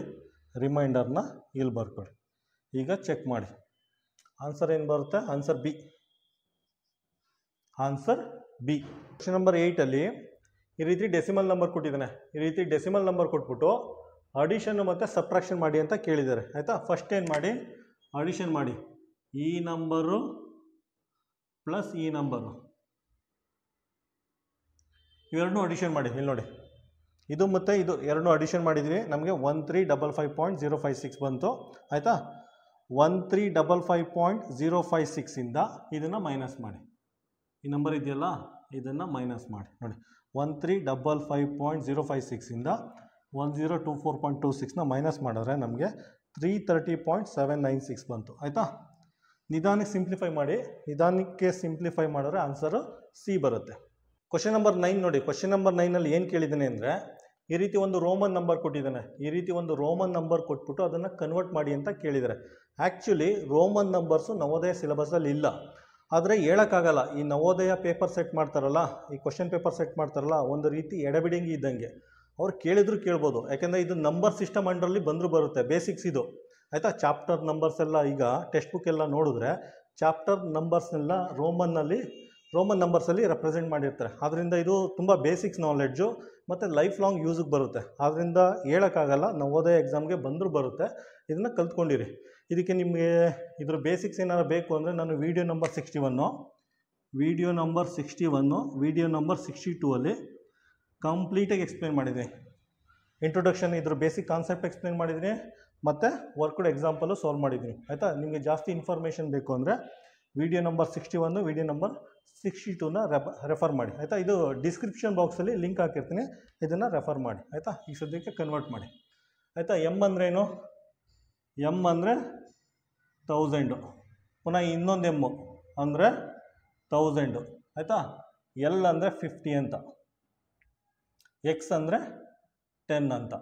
ರಿಮೈಂಡರ್ನ ಇಲ್ಲಿ ಬರ್ಕೊಳ್ಳಿ. ಈಗ ಚೆಕ್ ಮಾಡಿ, ಆನ್ಸರ್ ಏನು ಬರುತ್ತೆ? Answer B. Answer B. Question number 8ಅಲ್ಲಿ ಈ ರೀತಿ ಡೆಸಿಮಲ್ ನಂಬರ್ ಕೊಟ್ಟಿದ್ದಾನೆ. ಈ ರೀತಿ ಡೆಸಿಮಲ್ ನಂಬರ್ ಕೊಟ್ಬಿಟ್ಟು ಅಡಿಷನ್ ಮತ್ತು ಸಬ್ಟ್ರಾಕ್ಷನ್ ಮಾಡಿ ಅಂತ ಕೇಳಿದ್ದಾರೆ ಆಯಿತಾ. ಫಸ್ಟ್ ಏನು ಮಾಡಿ, ಅಡಿಷನ್ ಮಾಡಿ. ಈ ನಂಬರು ಪ್ಲಸ್ ಈ ನಂಬರು ಇವೆರಡನ್ನೂ ಅಡಿಷನ್ ಮಾಡಿ. ಇಲ್ಲಿ ನೋಡಿ, ಇದು ಮತ್ತು ಇದು ಎರಡನ್ನೂ ಅಡಿಷನ್ ಮಾಡಿದ್ವಿ, ನಮಗೆ 1355.056 ಬಂತು ಆಯಿತಾ. 1355.056ಇಂದ ಇದನ್ನು ಮೈನಸ್ ಮಾಡಿ. ಈ ನಂಬರ್ ಇದೆಯಲ್ಲ, ಇದನ್ನು ಮೈನಸ್ ಮಾಡಿ. ನೋಡಿ, 1355.056ಇಂದ 1024.26ನ ಮೈನಸ್ ಮಾಡಿದ್ರೆ ನಮಗೆ 330.796 ಬಂತು ಆಯಿತಾ. ನಿಧಾನಕ್ಕೆ ಸಿಂಪ್ಲಿಫೈ ಮಾಡಿದ್ರೆ ಆನ್ಸರು ಸಿ ಬರುತ್ತೆ. ಕ್ವಶನ್ ನಂಬರ್ 9 ನೋಡಿ. ಕ್ವಶನ್ ನಂಬರ್ 9ನಲ್ಲಿ ಏನು ಕೇಳಿದ್ದಾನೆ ಅಂದರೆ, ಈ ರೀತಿ ಒಂದು ರೋಮನ್ ನಂಬರ್ ಕೊಟ್ಟಿದ್ದಾನೆ. ಈ ರೀತಿ ಒಂದು ರೋಮನ್ ನಂಬರ್ ಕೊಟ್ಬಿಟ್ಟು ಅದನ್ನು ಕನ್ವರ್ಟ್ ಮಾಡಿ ಅಂತ ಕೇಳಿದ್ದಾರೆ. ಆ್ಯಕ್ಚುಲಿ ರೋಮನ್ ನಂಬರ್ಸು ನವೋದಯ ಸಿಲೆಬಸಲ್ಲಿ ಇಲ್ಲ, ಆದರೆ ಹೇಳೋಕ್ಕಾಗಲ್ಲ. ಈ ನವೋದಯ ಪೇಪರ್ ಸೆಟ್ ಮಾಡ್ತಾರಲ್ಲ, ಈ ಕ್ವಶನ್ ಪೇಪರ್ ಸೆಟ್ ಮಾಡ್ತಾರಲ್ಲ, ಒಂದು ರೀತಿ ಎಡಬಿಡಿಂಗಿ ಇದ್ದಂಗೆ. ಅವ್ರು ಕೇಳಿದ್ರು ಕೇಳ್ಬೋದು, ಯಾಕೆಂದರೆ ಇದು ನಂಬರ್ ಸಿಸ್ಟಮ್ ಅಂಡರಲ್ಲಿ ಬಂದರೂ ಬರುತ್ತೆ. ಬೇಸಿಕ್ಸ್ ಇದು ಆಯಿತಾ. ಚಾಪ್ಟರ್ ನಂಬರ್ಸ್ ಎಲ್ಲ ಈಗ ಟೆಕ್ಸ್ಟ್ ಬುಕ್ ಎಲ್ಲ ನೋಡಿದ್ರೆ ಚಾಪ್ಟರ್ ನಂಬರ್ಸ್ನೆಲ್ಲ ರೋಮನ್ ನಂಬರ್ಸಲ್ಲಿ ರೆಪ್ರೆಸೆಂಟ್ ಮಾಡಿರ್ತಾರೆ. ಆದ್ದರಿಂದ ಇದು ತುಂಬ ಬೇಸಿಕ್ಸ್ ನಾಲೆಡ್ಜು ಮತ್ತು ಲೈಫ್ ಲಾಂಗ್ ಯೂಸಿಗೆ ಬರುತ್ತೆ. ಆದ್ದರಿಂದ ಹೇಳೋಕ್ಕಾಗಲ್ಲ, ನವೋದಯ ಎಕ್ಸಾಮ್ಗೆ ಬಂದರೂ ಬರುತ್ತೆ. ಇದನ್ನು ಕಲ್ತ್ಕೊಂಡಿರಿ. ಇದಕ್ಕೆ ನಿಮಗೆ ಇದ್ರ ಬೇಸಿಕ್ಸ್ ಏನಾದ್ರು ಬೇಕು ಅಂದರೆ ನಾನು ವೀಡಿಯೋ ನಂಬರ್ 61, ವೀಡಿಯೋ ನಂಬರ್ 62 ಅಲ್ಲಿ ಕಂಪ್ಲೀಟಾಗಿ ಎಕ್ಸ್ಪ್ಲೇನ್ ಮಾಡಿದ್ದೀನಿ. ಇಂಟ್ರೊಡಕ್ಷನ್, ಇದ್ರ ಬೇಸಿಕ್ ಕಾನ್ಸೆಪ್ಟ್ ಎಕ್ಸ್ಪ್ಲೇನ್ ಮಾಡಿದ್ದೀನಿ ಮತ್ತು ವರ್ಕ್ಡ್ ಎಕ್ಸಾಂಪಲು ಸಾಲ್ವ್ ಮಾಡಿದ್ದೀನಿ ಆಯಿತಾ. ನಿಮಗೆ ಜಾಸ್ತಿ ಇನ್ಫಾರ್ಮೇಷನ್ ಬೇಕು ಅಂದರೆ ವೀಡಿಯೋ ನಂಬರ್ 61, ವೀಡಿಯೋ ನಂಬರ್ 62ನ ರೆಫರ್ ಮಾಡಿ ಆಯಿತಾ. ಇದು ಡಿಸ್ಕ್ರಿಪ್ಷನ್ ಬಾಕ್ಸಲ್ಲಿ ಲಿಂಕ್ ಹಾಕಿರ್ತೀನಿ, ಇದನ್ನು ರೆಫರ್ ಮಾಡಿ ಆಯಿತಾ. ಈ ಸದ್ಯಕ್ಕೆ ಕನ್ವರ್ಟ್ ಮಾಡಿ ಆಯಿತಾ. ಎಮ್ ಅಂದ್ರೇನು? ಎಮ್ ಅಂದರೆ 1000, ಪುನಃ ಇನ್ನೊಂದು ಎಮ್ಮು ಅಂದರೆ 1000 ಆಯಿತಾ. ಎಲ್ ಅಂದರೆ 50 ಅಂತ, ಎಕ್ಸ್ ಅಂದರೆ 10 ಅಂತ,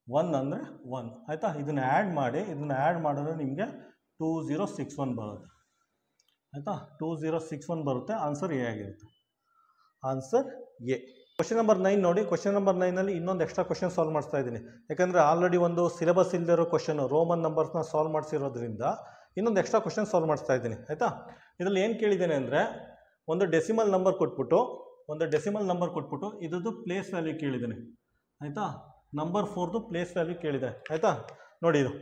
1 ಅಂದರೆ 1 ಆಯಿತಾ. ಇದನ್ನು ಆ್ಯಡ್ ಮಾಡಿದ್ರೆ ನಿಮಗೆ 2061 ಬರುತ್ತೆ ಆಯಿತಾ. 2061 ಬರುತ್ತೆ. ಆನ್ಸರ್ ಎ ಆಗಿರುತ್ತೆ. Answer A. ಕ್ವಶನ್ ನಂಬರ್ 9 ನೋಡಿ. ಕ್ವಶನ್ ನಂಬರ್ 9ನಲ್ಲಿ ಇನ್ನೊಂದು ಎಕ್ಸ್ಟ್ರಾ ಕ್ವಶನ್ ಸಾಲ್ವ್ ಮಾಡಿಸ್ತಾ ಇದ್ದೀನಿ. ಯಾಕಂದರೆ ಆಲ್ರೆಡಿ ಒಂದು ಸಿಲೆಬಸ್ ಇಲ್ಲದಿರೋ ಕ್ವಶನು ರೋಮನ್ ನಂಬರ್ಸ್ನ ಸಾಲ್ವ್ ಮಾಡಿಸಿರೋದ್ರಿಂದ ಇನ್ನೊಂದು ಎಕ್ಸ್ಟ್ರಾ ಕ್ವಶನ್ ಸಾಲ್ವ್ ಮಾಡಿಸ್ತಾ ಇದ್ದೀನಿ. ಆಯಿತಾ, ಇದರಲ್ಲಿ ಏನು ಕೇಳಿದ್ದೇನೆ ಅಂದರೆ ಒಂದು ಡೆಸಿಮಲ್ ನಂಬರ್ ಕೊಟ್ಬಿಟ್ಟು ಇದ್ರದ್ದು ಪ್ಲೇಸ್ ವ್ಯಾಲ್ಯೂ ಕೇಳಿದ್ದೇನೆ. ಆಯಿತಾ, ನಂಬರ್ 4ದು ಪ್ಲೇಸ್ ವ್ಯಾಲ್ಯೂ ಕೇಳಿದೆ. ಆಯಿತಾ, ನೋಡಿ ಇದು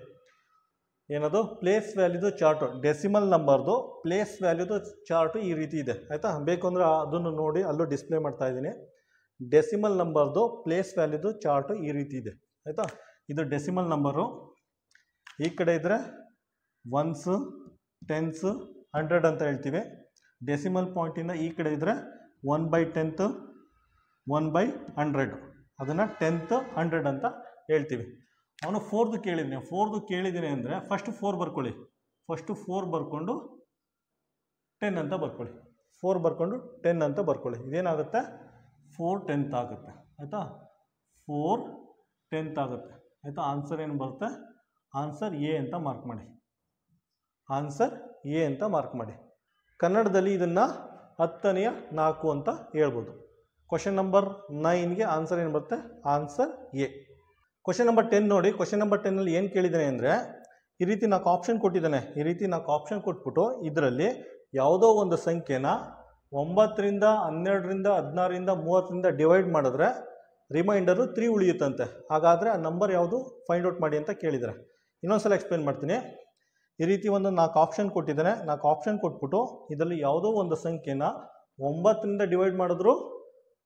ಏನದು ಪ್ಲೇಸ್ ವ್ಯಾಲ್ಯೂದು ಚಾರ್ಟು, ಡೆಸಿಮಲ್ ನಂಬರ್ದು ಪ್ಲೇಸ್ ವ್ಯಾಲ್ಯೂದು ಚಾರ್ಟು ಈ ರೀತಿ ಇದೆ. ಆಯಿತಾ, ಬೇಕು ಅಂದರೆ ಅದನ್ನು ನೋಡಿ ಅಲ್ಲೂ ಡಿಸ್ಪ್ಲೇ ಮಾಡ್ತಾ ಇದ್ದೀನಿ. ಡೆಸಿಮಲ್ ನಂಬರ್ದು ಪ್ಲೇಸ್ ವ್ಯಾಲ್ಯೂದು ಚಾರ್ಟು ಈ ರೀತಿ ಇದೆ. ಆಯಿತಾ, ಇದು ಡೆಸಿಮಲ್ ನಂಬರು. ಈ ಕಡೆ ಇದ್ದರೆ ಒನ್ಸು, ಟೆನ್ಸು, 100 ಅಂತ ಹೇಳ್ತೀವಿ. ಡೆಸಿಮಲ್ ಪಾಯಿಂಟಿಂದ ಈ ಕಡೆ ಇದ್ದರೆ 1/10, 1/100, ಅದನ್ನು 10th 100 ಅಂತ ಹೇಳ್ತೀವಿ. ಅವನು 4ದು ಕೇಳಿದ್ದೀನಿ ಅಂದರೆ ಫಸ್ಟ್ 4 ಬರ್ಕೊಳ್ಳಿ. ಫಸ್ಟು 4 ಬರ್ಕೊಂಡು 10 ಅಂತ ಬರ್ಕೊಳ್ಳಿ. 4 ಬರ್ಕೊಂಡು 10 ಅಂತ ಬರ್ಕೊಳ್ಳಿ. ಇದೇನಾಗುತ್ತೆ 4/10 ಆಗುತ್ತೆ. ಆಯಿತಾ, 4/10 ಆಗುತ್ತೆ. ಆಯಿತಾ, ಆನ್ಸರ್ ಏನು ಬರುತ್ತೆ, ಆನ್ಸರ್ ಎ ಅಂತ ಮಾರ್ಕ್ ಮಾಡಿ. ಆನ್ಸರ್ ಎ ಅಂತ ಮಾರ್ಕ್ ಮಾಡಿ. ಕನ್ನಡದಲ್ಲಿ ಇದನ್ನು 10ನೇ 4 ಅಂತ ಹೇಳ್ಬೋದು. ಕ್ವಶನ್ ನಂಬರ್ 9ಗೆ ಆನ್ಸರ್ ಏನು ಬರುತ್ತೆ, ಆನ್ಸರ್ ಎ. ಕ್ವಶನ್ ನಂಬರ್ 10 ನೋಡಿ. ಕ್ವಶನ್ ನಂಬರ್ 10ನಲ್ಲಿ ಏನು ಕೇಳಿದ್ದಾನೆ ಅಂದರೆ ಈ ರೀತಿ 4 ಆಪ್ಷನ್ ಕೊಟ್ಟಿದ್ದಾನೆ. ಈ ರೀತಿ 4 ಆಪ್ಷನ್ ಕೊಟ್ಬಿಟ್ಟು ಇದರಲ್ಲಿ ಯಾವುದೋ ಒಂದು ಸಂಖ್ಯೆನ 9ರಿಂದ 12ರಿಂದ 16ರಿಂದ 30ರಿಂದ ಡಿವೈಡ್ ಮಾಡಿದ್ರೆ ರಿಮೈಂಡರು 3 ಉಳಿಯುತ್ತಂತೆ. ಹಾಗಾದರೆ ಆ ನಂಬರ್ ಯಾವುದು ಫೈಂಡ್ ಔಟ್ ಮಾಡಿ ಅಂತ ಕೇಳಿದ್ದಾರೆ. ಇನ್ನೊಂದ್ಸಲ ಎಕ್ಸ್ಪ್ಲೇನ್ ಮಾಡ್ತೀನಿ. ಈ ರೀತಿ ಒಂದು 4 ಆಪ್ಷನ್ ಕೊಟ್ಟಿದ್ದಾನೆ. 4 ಆಪ್ಷನ್ ಕೊಟ್ಬಿಟ್ಟು ಇದರಲ್ಲಿ ಯಾವುದೋ ಒಂದು ಸಂಖ್ಯೆನ 9ರಿಂದ ಡಿವೈಡ್ ಮಾಡಿದ್ರು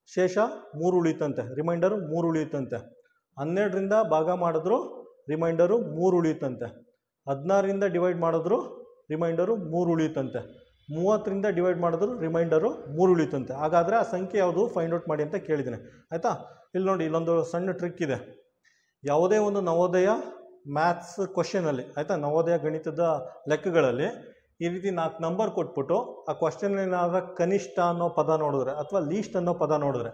ಶೇಷ 3 ಉಳಿಯುತ್ತಂತೆ, ರಿಮೈಂಡರು 3 ಉಳಿಯುತ್ತಂತೆ. 12ರಿಂದ ಭಾಗ ಮಾಡಿದ್ರು ರಿಮೈಂಡರು 3 ಉಳಿಯುತ್ತಂತೆ. 16ರಿಂದ ಡಿವೈಡ್ ಮಾಡಿದ್ರು ರಿಮೈಂಡರು 3 ಉಳಿಯುತ್ತಂತೆ. 30ರಿಂದ ಡಿವೈಡ್ ಮಾಡಿದ್ರು ರಿಮೈಂಡರು 3 ಉಳಿಯುತ್ತಂತೆ. ಹಾಗಾದರೆ ಆ ಸಂಖ್ಯೆ ಯಾವುದು ಫೈಂಡ್ ಔಟ್ ಮಾಡಿ ಅಂತ ಕೇಳಿದ್ದೇನೆ. ಆಯಿತಾ, ಇಲ್ಲಿ ನೋಡಿ, ಇಲ್ಲೊಂದು ಸಣ್ಣ ಟ್ರಿಕ್ ಇದೆ. ಯಾವುದೇ ಒಂದು ನವೋದಯ ಮ್ಯಾಥ್ಸ್ ಕ್ವಶನಲ್ಲಿ, ಆಯಿತಾ, ನವೋದಯ ಗಣಿತದ ಲೆಕ್ಕಗಳಲ್ಲಿ ಈ ರೀತಿ 4 ನಂಬರ್ ಕೊಟ್ಬಿಟ್ಟು ಆ ಕ್ವಶನ್ ಏನಾದರೂ ಕನಿಷ್ಠ ಅನ್ನೋ ಪದ ನೋಡಿದ್ರೆ ಅಥವಾ ಲೀಸ್ಟ್ ಅನ್ನೋ ಪದ ನೋಡಿದ್ರೆ,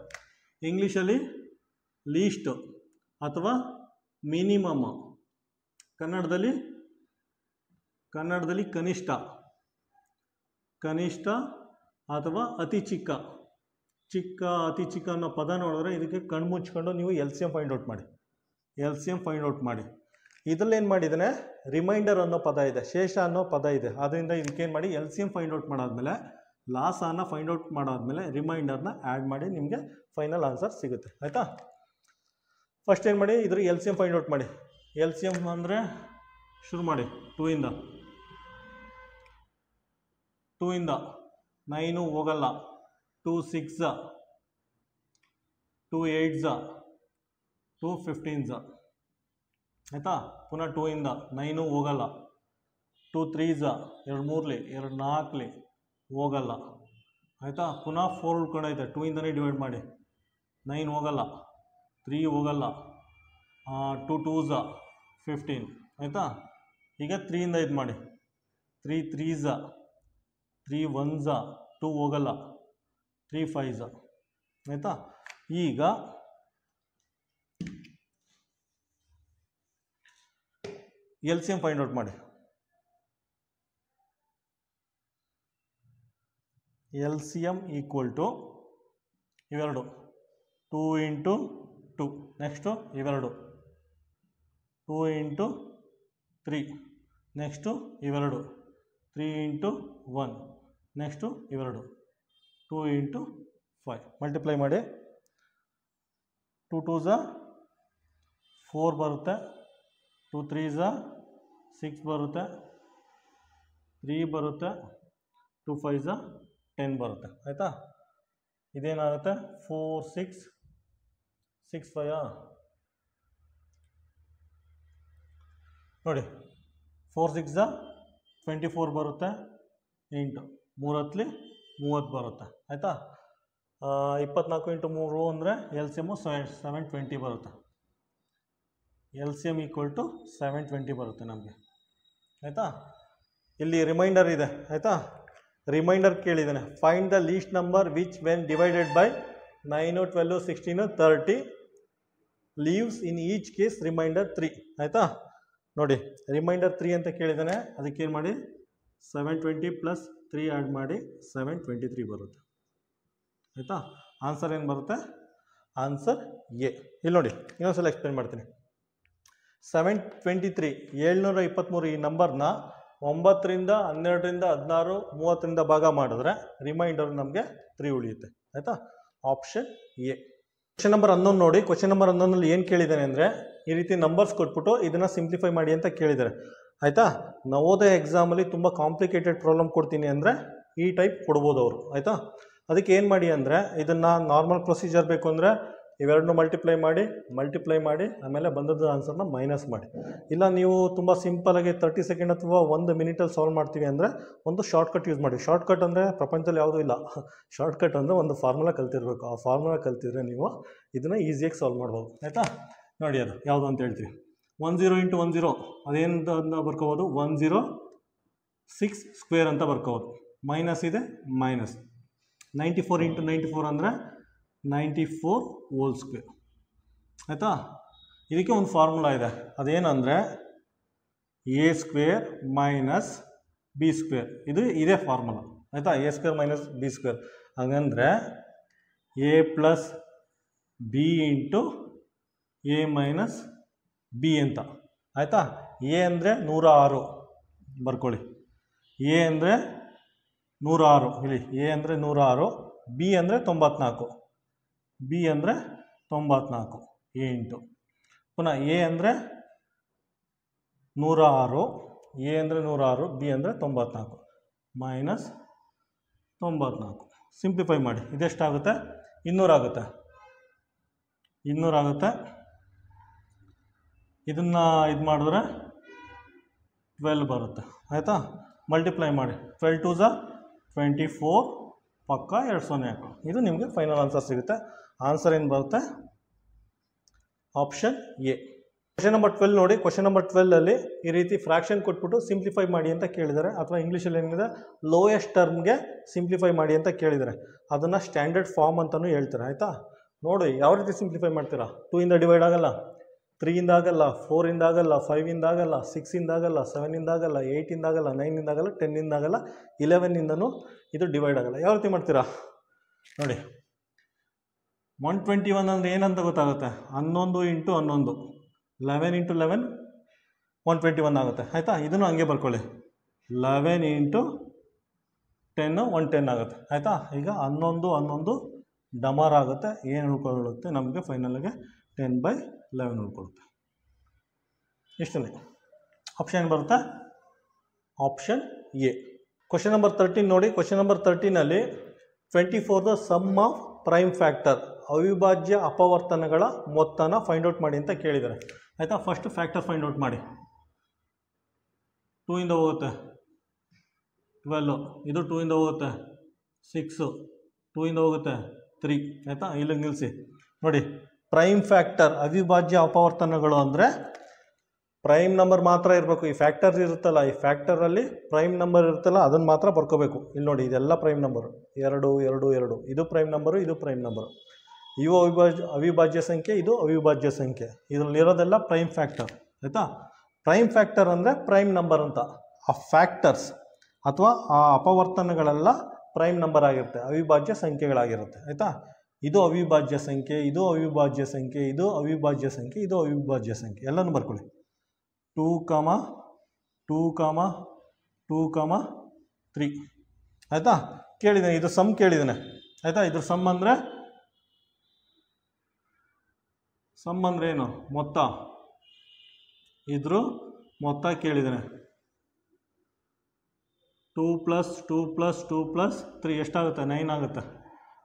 ಇಂಗ್ಲೀಷಲ್ಲಿ ಲೀಸ್ಟ್ ಅಥವಾ ಮಿನಿಮಮ್, ಕನ್ನಡದಲ್ಲಿ ಕನಿಷ್ಠ ಅಥವಾ ಅತಿ ಚಿಕ್ಕ ಅತಿ ಚಿಕ್ಕ ಅನ್ನೋ ಪದ ನೋಡಿದ್ರೆ ಇದಕ್ಕೆ ಕಣ್ಣು ಮುಚ್ಕೊಂಡು ನೀವು LCM ಫೈಂಡ್ ಔಟ್ ಮಾಡಿ. ಇದರಲ್ಲಿ ಏನು ಮಾಡಿದ್ದಾನೆ, ರಿಮೈಂಡರ್ ಅನ್ನೋ ಪದ ಇದೆ, ಶೇಷ ಅನ್ನೋ ಪದ ಇದೆ. ಆದ್ದರಿಂದ ಇದಕ್ಕೇನು ಮಾಡಿ LCM ಫೈಂಡ್ ಔಟ್ ಮಾಡಾದ್ಮೇಲೆ, ಲಾಸನ್ನು ಫೈಂಡ್ ಔಟ್ ಮಾಡಾದ್ಮೇಲೆ ರಿಮೈಂಡರ್ನ ಆ್ಯಡ್ ಮಾಡಿ ನಿಮಗೆ ಫೈನಲ್ ಆನ್ಸರ್ ಸಿಗುತ್ತೆ. ಆಯಿತಾ, ಫಸ್ಟ್ ಏನು ಮಾಡಿ, ಇದ್ರ LCM ಫೈಂಡ್ ಔಟ್ ಮಾಡಿ. LCM ಅಂದರೆ ಶುರು ಮಾಡಿ 2ಇಂದ 9 ಹೋಗಲ್ಲ, 2 6, 2 8, 2 15. ಆಯಿತಾ, ಪುನಃ 2ಇಂದ 9 ಹೋಗಲ್ಲ, 2 3, 2 3, 2 4 ಹೋಗಲ್ಲ. ಆಯಿತಾ, ಪುನಃ 4 ಉಳ್ಕೊಂಡೈತೆ, 2ಇಂದನೇ ಡಿವೈಡ್ ಮಾಡಿ. 9 ಹೋಗಲ್ಲ, 3 ಹೋಗಲ್ಲ, 2 2s 15. ಆಯಿತಾ, ಈಗ 3ಇಂದ ಇದು ಮಾಡಿ. 3 3s, 3 1s, 2 ಹೋಗಲ್ಲ, 3 5s. ಆಯಿತಾ, ಈಗ LCM ಫೈಂಡ್ ಔಟ್ ಮಾಡಿ. LCM ಈಕ್ವಲ್ ಟು ಇವೆರಡು 2 × 2, ನೆಕ್ಸ್ಟು ಇವೆರಡು 2 × 3, ನೆಕ್ಸ್ಟು ಇವೆರಡು 3 × 1, ನೆಕ್ಸ್ಟು ಇವೆರಡು 2 × 5. ಮಲ್ಟಿಪ್ಲೈ ಮಾಡಿ. 2 2s 4 ಬರುತ್ತೆ, 2 3s 6 ಬರುತ್ತೆ, 3 ಬರುತ್ತೆ, 2 5s 10 ಬರುತ್ತೆ. ಆಯಿತಾ, ಇದೇನಾಗುತ್ತೆ 4 6 6 5 ನೋಡಿ, 4 6 24 ಬರುತ್ತೆ, ಇಂಟು 3 30 ಬರುತ್ತೆ. ಆಯಿತಾ, 24 × 3 ಅಂದರೆ LCM 720 ಬರುತ್ತೆ. LCM ಈಕ್ವಲ್ ಟು 720 ಬರುತ್ತೆ ನಮಗೆ. ಆಯಿತಾ, ಇಲ್ಲಿ ರಿಮೈಂಡರ್ ಇದೆ. ಆಯಿತಾ, ರಿಮೈಂಡರ್ ಕೇಳಿದ್ದಾನೆ. Find the least number which when divided by 9 12 16 30 leaves in each case remainder 3. ಆಯಿತಾ, ನೋಡಿ, ರಿಮೈಂಡರ್ 3 ಅಂತ ಕೇಳಿದ್ದಾನೆ. ಅದಕ್ಕೇನು ಮಾಡಿ, 720 + 3 ಆ್ಯಡ್ ಮಾಡಿ 723 ಬರುತ್ತೆ. ಆಯಿತಾ, ಆನ್ಸರ್ ಏನು ಬರುತ್ತೆ, ಆನ್ಸರ್ ಎ. ಇಲ್ಲಿ ನೋಡಿ ಇನ್ನೊಂದ್ಸಲ ಎಕ್ಸ್ಪ್ಲೇನ್ ಮಾಡ್ತೀನಿ. 723 723 ಈ ನಂಬರ್ನ 9 ರಿಂದ 12 ರಿಂದ 16 30 ಭಾಗ ಮಾಡಿದ್ರೆ ರಿಮೈಂಡರ್ ನಮಗೆ 3 ಉಳಿಯುತ್ತೆ. ಆಯಿತಾ? Option A. ಕ್ವಶನ್ ನಂಬರ್ 11 ನೋಡಿ. ಕ್ವಶನ್ ನಂಬರ್ 11ನಲ್ಲಿ ಏನು ಕೇಳಿದ್ದಾನೆ ಅಂದರೆ ಈ ರೀತಿ ನಂಬರ್ಸ್ ಕೊಟ್ಬಿಟ್ಟು ಇದನ್ನು ಸಿಂಪ್ಲಿಫೈ ಮಾಡಿ ಅಂತ ಕೇಳಿದ್ದಾರೆ. ಆಯಿತಾ? ನವೋದಯ ಎಕ್ಸಾಮಲ್ಲಿ ತುಂಬ ಕಾಂಪ್ಲಿಕೇಟೆಡ್ ಪ್ರಾಬ್ಲಮ್ ಕೊಡ್ತೀನಿ ಅಂದರೆ ಈ ಟೈಪ್ ಕೊಡ್ಬೋದು ಅವರು. ಆಯಿತಾ? ಅದಕ್ಕೆ ಏನು ಮಾಡಿ ಅಂದರೆ ಇದನ್ನು ನಾರ್ಮಲ್ ಪ್ರೊಸೀಜರ್ ಬೇಕು ಅಂದರೆ ಇವೆರಡನ್ನೂ ಮಲ್ಟಿಪ್ಲೈ ಮಾಡಿ ಆಮೇಲೆ ಬಂದದ್ದು ಆನ್ಸರ್ನ ಮೈನಸ್ ಮಾಡಿ. ಇಲ್ಲ ನೀವು ತುಂಬ ಸಿಂಪಲಾಗಿ 30 ಸೆಕೆಂಡ್ ಅಥವಾ 1 ಮಿನಿಟಲ್ಲಿ ಸಾಲ್ವ್ ಮಾಡ್ತೀವಿ ಅಂದರೆ ಒಂದು ಶಾರ್ಟ್ಕಟ್ ಯೂಸ್ ಮಾಡಿ. ಶಾರ್ಟ್ಕಟ್ ಅಂದರೆ ಪ್ರಪಂಚದಲ್ಲಿ ಯಾವುದೂ ಇಲ್ಲ. ಶಾರ್ಟ್ಕಟ್ ಅಂದರೆ ಒಂದು ಫಾರ್ಮುಲಾ ಕಲ್ತಿರ್ಬೇಕು. ಆ ಫಾರ್ಮುಲಾ ಕಲ್ತಿದ್ರೆ ನೀವು ಇದನ್ನು ಈಸಿಯಾಗಿ ಸಾಲ್ವ್ ಮಾಡ್ಬೋದು. ಆಯಿತಾ? ನೋಡಿ ಅದು ಯಾವುದು ಅಂತ ಹೇಳ್ತೀವಿ. 10 × 10 ಅದೇನು ಬರ್ಕೋಬೋದು, 106 ಸ್ಕ್ವೇರ್ ಅಂತ ಬರ್ಕೋಬೋದು. ಮೈನಸ್ ಇದೆ ಮೈನಸ್. 94 × 94 ಅಂದರೆ 94 ಹೋಲ್ ಸ್ಕ್ವೇರ್. ಆಯಿತಾ? ಇದಕ್ಕೆ ಒಂದು ಫಾರ್ಮುಲಾ ಇದೆ. ಅದೇನಂದರೆ A square minus B square. ಇದೇ ಫಾರ್ಮುಲಾ. ಆಯಿತಾ? A square minus B square. ಹಾಗಂದರೆ A plus B into A minus B ಅಂತ. ಆಯಿತಾ? ಎ ಅಂದರೆ 106 ಬರ್ಕೊಳ್ಳಿ. ಎ ಅಂದರೆ 106 ಇಲ್ಲಿ. ಎ ಅಂದರೆ 106, ಬಿ ಅಂದರೆ 94. ಬಿ ಅಂದರೆ 94 ಎ ಇಂಟು ಪುನಃ ಎ ಅಂದರೆ 106, ಎ ಅಂದರೆ 106, ಬಿ ಅಂದರೆ 94 ಮೈನಸ್ 94. ಸಿಂಪ್ಲಿಫೈ ಮಾಡಿ. ಇದೆಷ್ಟಾಗುತ್ತೆ? 200 ಆಗುತ್ತೆ. 200 ಆಗುತ್ತೆ. ಇದನ್ನು ಇದು ಮಾಡಿದ್ರೆ 12 ಬರುತ್ತೆ. ಆಯಿತಾ? ಮಲ್ಟಿಪ್ಲೈ ಮಾಡಿ. 12 2 24 ಪಕ್ಕ 2 0 ಇದು ನಿಮಗೆ ಫೈನಲ್ ಆನ್ಸರ್ ಸಿಗುತ್ತೆ. ಆನ್ಸರ್ ಏನು ಬರುತ್ತೆ? Option A. ಕ್ವಶನ್ ನಂಬರ್ 12 ನೋಡಿ. ಕ್ವಶನ್ ನಂಬರ್ 12ಅಲ್ಲಿ ಈ ರೀತಿ ಫ್ರ್ಯಾಕ್ಷನ್ ಕೊಟ್ಬಿಟ್ಟು ಸಿಂಪ್ಲಿಫೈ ಮಾಡಿ ಅಂತ ಕೇಳಿದ್ದಾರೆ. ಅಥವಾ ಇಂಗ್ಲೀಷಲ್ಲಿ ಏನಿದೆ ಲೋಯೆಸ್ಟ್ ಟರ್ಮ್ಗೆ ಸಿಂಪ್ಲಿಫೈ ಮಾಡಿ ಅಂತ ಕೇಳಿದ್ದಾರೆ. ಅದನ್ನು ಸ್ಟ್ಯಾಂಡರ್ಡ್ ಫಾರ್ಮ್ ಅಂತಲೂ ಹೇಳ್ತಾರೆ. ಆಯಿತಾ? ನೋಡಿ ಯಾವ ರೀತಿ ಸಿಂಪ್ಲಿಫೈ ಮಾಡ್ತೀರಾ. 2 ಇಂದ ಡಿವೈಡ್ ಆಗಲ್ಲ, 3 ಇಂದ ಆಗಲ್ಲ, 4 ಇಂದ ಆಗಲ್ಲ, 5 ಇಂದ ಆಗಲ್ಲ, 6 ಇಂದ ಆಗಲ್ಲ, 7 ಇಂದ ಆಗಲ್ಲ, 8 ಇಂದ ಆಗಲ್ಲ, 9 ಇಂದ ಆಗಲ್ಲ, 10 ಇಂದ ಆಗಲ್ಲ, 11 ಇಂದನೂ ಇದು ಡಿವೈಡ್ ಆಗಲ್ಲ. ಯಾವ ರೀತಿ ಮಾಡ್ತೀರಾ ನೋಡಿ. 121 ಅಂದರೆ ಏನಂತ ಗೊತ್ತಾಗುತ್ತೆ. 11 × 11 11 × 11 121 ಆಗುತ್ತೆ. ಆಯಿತಾ? ಇದನ್ನು ಹಂಗೆ ಬರ್ಕೊಳ್ಳಿ. 11 × 10 110 ಆಗುತ್ತೆ. ಆಯಿತಾ? ಈಗ 11 ಡಮಾರ್ ಆಗುತ್ತೆ. ಏನು ಉಳ್ಕೊಳ್ಳುತ್ತೆ ನಮಗೆ ಫೈನಲ್ಗೆ 10/11 ಉಳ್ಕೊಳ್ಳುತ್ತೆ. ಇಷ್ಟೇ. ಆಪ್ಷನ್ ಬರುತ್ತೆ ಆಪ್ಷನ್ ಎ. ಕ್ವಶನ್ ನಂಬರ್ 13 ನೋಡಿ. ಕ್ವಶನ್ ನಂಬರ್ 13ನಲ್ಲಿ 24 the sum of prime factor, ಅವಿಭಾಜ್ಯ ಅಪವರ್ತನಗಳ ಮೊತ್ತನ ಫೈಂಡ್ ಔಟ್ ಮಾಡಿ ಅಂತ ಕೇಳಿದ್ದಾರೆ. ಆಯಿತಾ? ಫಸ್ಟ್ ಫ್ಯಾಕ್ಟರ್ ಫೈಂಡ್ ಔಟ್ ಮಾಡಿ. 2 ಇಂದ ಹೋಗುತ್ತೆ 12, ಇದು 2 ಇಂದ ಹೋಗುತ್ತೆ 6, 2 ಇಂದ ಹೋಗುತ್ತೆ 3. ಆಯಿತಾ? ಇಲ್ಲಿಗೆ ನಿಲ್ಲಿಸಿ. ನೋಡಿ ಪ್ರೈಮ್ ಫ್ಯಾಕ್ಟರ್ ಅವಿಭಾಜ್ಯ ಅಪವರ್ತನಗಳು ಅಂದರೆ ಪ್ರೈಮ್ ನಂಬರ್ ಮಾತ್ರ ಇರಬೇಕು. ಈ ಫ್ಯಾಕ್ಟರ್ ಇರುತ್ತಲ್ಲ, ಈ ಫ್ಯಾಕ್ಟರಲ್ಲಿ ಪ್ರೈಮ್ ನಂಬರ್ ಇರುತ್ತಲ್ಲ ಅದನ್ನು ಮಾತ್ರ ಬರ್ಕೋಬೇಕು. ಇಲ್ಲಿ ನೋಡಿ ಇದೆಲ್ಲ ಪ್ರೈಮ್ ನಂಬರು. 2 2 2 ಇದು ಪ್ರೈಮ್ ನಂಬರು, ಇದು ಪ್ರೈಮ್ ನಂಬರು. ಇವು ಅವಿಭಾಜ್ಯ ಸಂಖ್ಯೆ, ಇದು ಅವಿಭಾಜ್ಯ ಸಂಖ್ಯೆ. ಇದರಲ್ಲಿರೋದೆಲ್ಲ ಪ್ರೈಮ್ ಫ್ಯಾಕ್ಟರ್. ಆಯಿತಾ? ಪ್ರೈಮ್ ಫ್ಯಾಕ್ಟರ್ ಅಂದರೆ ಪ್ರೈಮ್ ನಂಬರ್ ಅಂತ. ಆ ಫ್ಯಾಕ್ಟರ್ಸ್ ಅಥವಾ ಆ ಅಪವರ್ತನಗಳೆಲ್ಲ ಪ್ರೈಮ್ ನಂಬರ್ ಆಗಿರುತ್ತೆ, ಅವಿಭಾಜ್ಯ ಸಂಖ್ಯೆಗಳಾಗಿರುತ್ತೆ. ಆಯಿತಾ? ಇದು ಅವಿಭಾಜ್ಯ ಸಂಖ್ಯೆ, ಇದು ಅವಿಭಾಜ್ಯ ಸಂಖ್ಯೆ, ಇದು ಅವಿಭಾಜ್ಯ ಸಂಖ್ಯೆ, ಇದು ಅವಿಭಾಜ್ಯ ಸಂಖ್ಯೆ. ಎಲ್ಲನೂ ಬರ್ಕೊಳ್ಳಿ. 2, 2, 2, 3. ಆಯಿತಾ? ಕೇಳಿದ್ದಾನೆ, ಇದು ಸಮ್ ಕೇಳಿದ್ದಾನೆ. ಆಯಿತಾ? ಇದ್ರ ಸಮ್ ಅಂದರೆ ಏನು? ಮೊತ್ತ. ಇದ್ರ ಮೊತ್ತ ಕೇಳಿದ್ದಾನೆ. 2 + 2 + 2 + 3 ಎಷ್ಟಾಗುತ್ತೆ? 9 ಆಗುತ್ತೆ.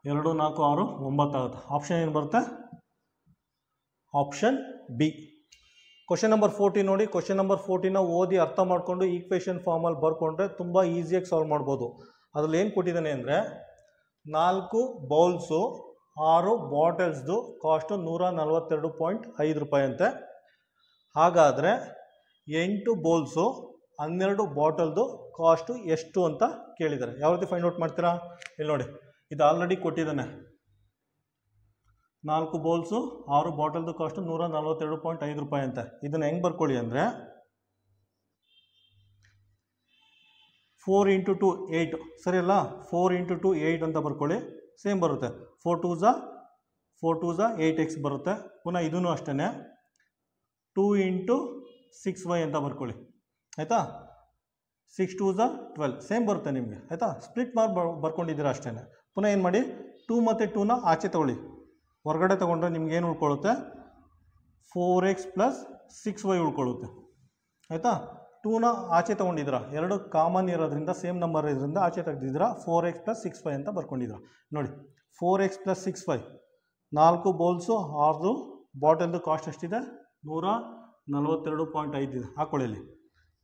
2 4 6 9 ಆಗುತ್ತೆ. ಆಪ್ಷನ್ ಏನು ಬರುತ್ತೆ? Option B. ಕ್ವಶನ್ ನಂಬರ್ 14 ನೋಡಿ. ಕ್ವಶನ್ ನಂಬರ್ 14ನ ಓದಿ ಅರ್ಥ ಮಾಡಿಕೊಂಡು ಈಕ್ವೇಷನ್ ಫಾರ್ಮಲ್ಲಿ ಬರ್ಕೊಂಡ್ರೆ ತುಂಬ ಈಸಿಯಾಗಿ ಸಾಲ್ವ್ ಮಾಡ್ಬೋದು. ಅದರಲ್ಲಿ ಏನು ಕೊಟ್ಟಿದ್ದಾನೆ ಅಂದರೆ 4 ಬೌಲ್ಸು 6 ಬಾಟಲ್ಸ್ದು ಕಾಸ್ಟು 142.5 ರೂಪಾಯಿ ಅಂತೆ. ಹಾಗಾದರೆ 8 ಬೌಲ್ಸು 12 ಬಾಟಲ್ದು ಕಾಸ್ಟು ಎಷ್ಟು ಅಂತ ಕೇಳಿದ್ದಾರೆ. ಯಾವ ರೀತಿ ಫೈಂಡ್ ಔಟ್ ಮಾಡ್ತೀರಾ? ಇಲ್ಲಿ ನೋಡಿ, ಇದು ಆಲ್ರೆಡಿ ಕೊಟ್ಟಿದ್ದಾನೆ. 4 ಬೌಲ್ಸು 6 ಬಾಟಲ್ದು ಕಾಸ್ಟು 142.5 ರೂಪಾಯಿ ಅಂತೆ. ಇದನ್ನು ಹೆಂಗೆ ಬರ್ಕೊಳ್ಳಿ ಅಂದರೆ 4 × 2 8 ಸರಿ ಅಲ್ಲ? 4 × 2 8 ಅಂತ ಬರ್ಕೊಳ್ಳಿ. ಸೇಮ್ ಬರುತ್ತೆ. 4 2 4 2 ज़ 8x ಬರುತ್ತೆ. ಪುನಃ ಇದೂ ಅಷ್ಟೇ 2 × 6y ಅಂತ ಬರ್ಕೊಳ್ಳಿ ಆಯಿತಾ. 6 2 ज़ 12 ಸೇಮ್ ಬರುತ್ತೆ ನಿಮಗೆ ಆಯಿತಾ. ಸ್ಪ್ಲಿಟ್ ಮಾಡಿ ಬರ್ಕೊಂಡಿದ್ದೀರಾ ಅಷ್ಟೇ. ಪುನಃ ಏನು ಮಾಡಿ 2 ಮತ್ತು 2ನ ಆಚೆ ತೊಗೊಳ್ಳಿ, ಹೊರಗಡೆ ತೊಗೊಂಡ್ರೆ ನಿಮ್ಗೆ ಏನು ಉಳ್ಕೊಳ್ಳುತ್ತೆ 4x + 6y ಉಳ್ಕೊಳ್ಳುತ್ತೆ ಆಯಿತಾ. 2ನ ಆಚೆ ತೊಗೊಂಡಿದ್ದೀರಾ, ಎರಡು ಕಾಮನ್ ಇರೋದ್ರಿಂದ ಸೇಮ್ ನಂಬರ್ ಇರೋದ್ರಿಂದ ಆಚೆ ತೆಗೆದಿದ್ದೀರಾ 4x + 6y ಅಂತ ಬರ್ಕೊಂಡಿದ್ದೀರಾ. ನೋಡಿ 4x + 6y 4 ಬೌಲ್ಸು 6 ಬಾಟಲ್ದು ಕಾಸ್ಟ್ ಎಷ್ಟಿದೆ 142.5 ಇದೆ. ಹಾಕೊಳ್ಳಿ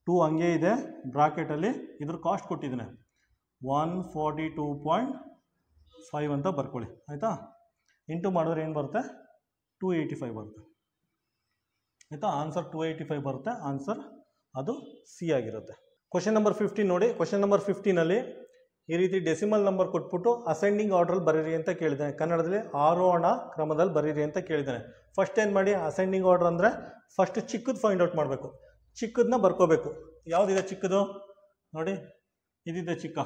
2 ಹಂಗೆ ಇದೆ ಬ್ರಾಕೆಟಲ್ಲಿ, ಇದ್ರ ಕಾಸ್ಟ್ ಕೊಟ್ಟಿದ್ದಾನೆ 142.5 ಅಂತ ಬರ್ಕೊಳ್ಳಿ ಆಯಿತಾ. ಇಂಟು ಮಾಡಿದ್ರೆ ಏನು ಬರುತ್ತೆ 285 ಬರುತ್ತೆ ಆಯಿತಾ. ಆನ್ಸರ್ 285 ಬರುತ್ತೆ. ಆನ್ಸರ್ ಅದು ಸಿ ಆಗಿರುತ್ತೆ. ಕ್ವಶನ್ ನಂಬರ್ 15 ನೋಡಿ. ಕ್ವಶನ್ ನಂಬರ್ 15ನಲ್ಲಿ ಈ ರೀತಿ ಡೆಸಿಮಲ್ ನಂಬರ್ ಕೊಟ್ಬಿಟ್ಟು ಅಸೆಂಡಿಂಗ್ ಆರ್ಡ್ರಲ್ಲಿ ಬರೀರಿ ಅಂತ ಕೇಳಿದ್ದಾನೆ. ಕನ್ನಡದಲ್ಲಿ ಆರೋಹಣ ಕ್ರಮದಲ್ಲಿ ಬರೀರಿ ಅಂತ ಕೇಳಿದ್ದಾನೆ. ಫಸ್ಟ್ ಏನು ಮಾಡಿ, ಅಸೆಂಡಿಂಗ್ ಆರ್ಡ್ರ್ ಅಂದರೆ ಫಸ್ಟ್ ಚಿಕ್ಕದು ಫೈಂಡ್ ಔಟ್ ಮಾಡಬೇಕು, ಚಿಕ್ಕದನ್ನ ಬರ್ಕೋಬೇಕು. ಯಾವುದಿದೆ ಚಿಕ್ಕದು ನೋಡಿ, ಇದಿದೆ ಚಿಕ್ಕ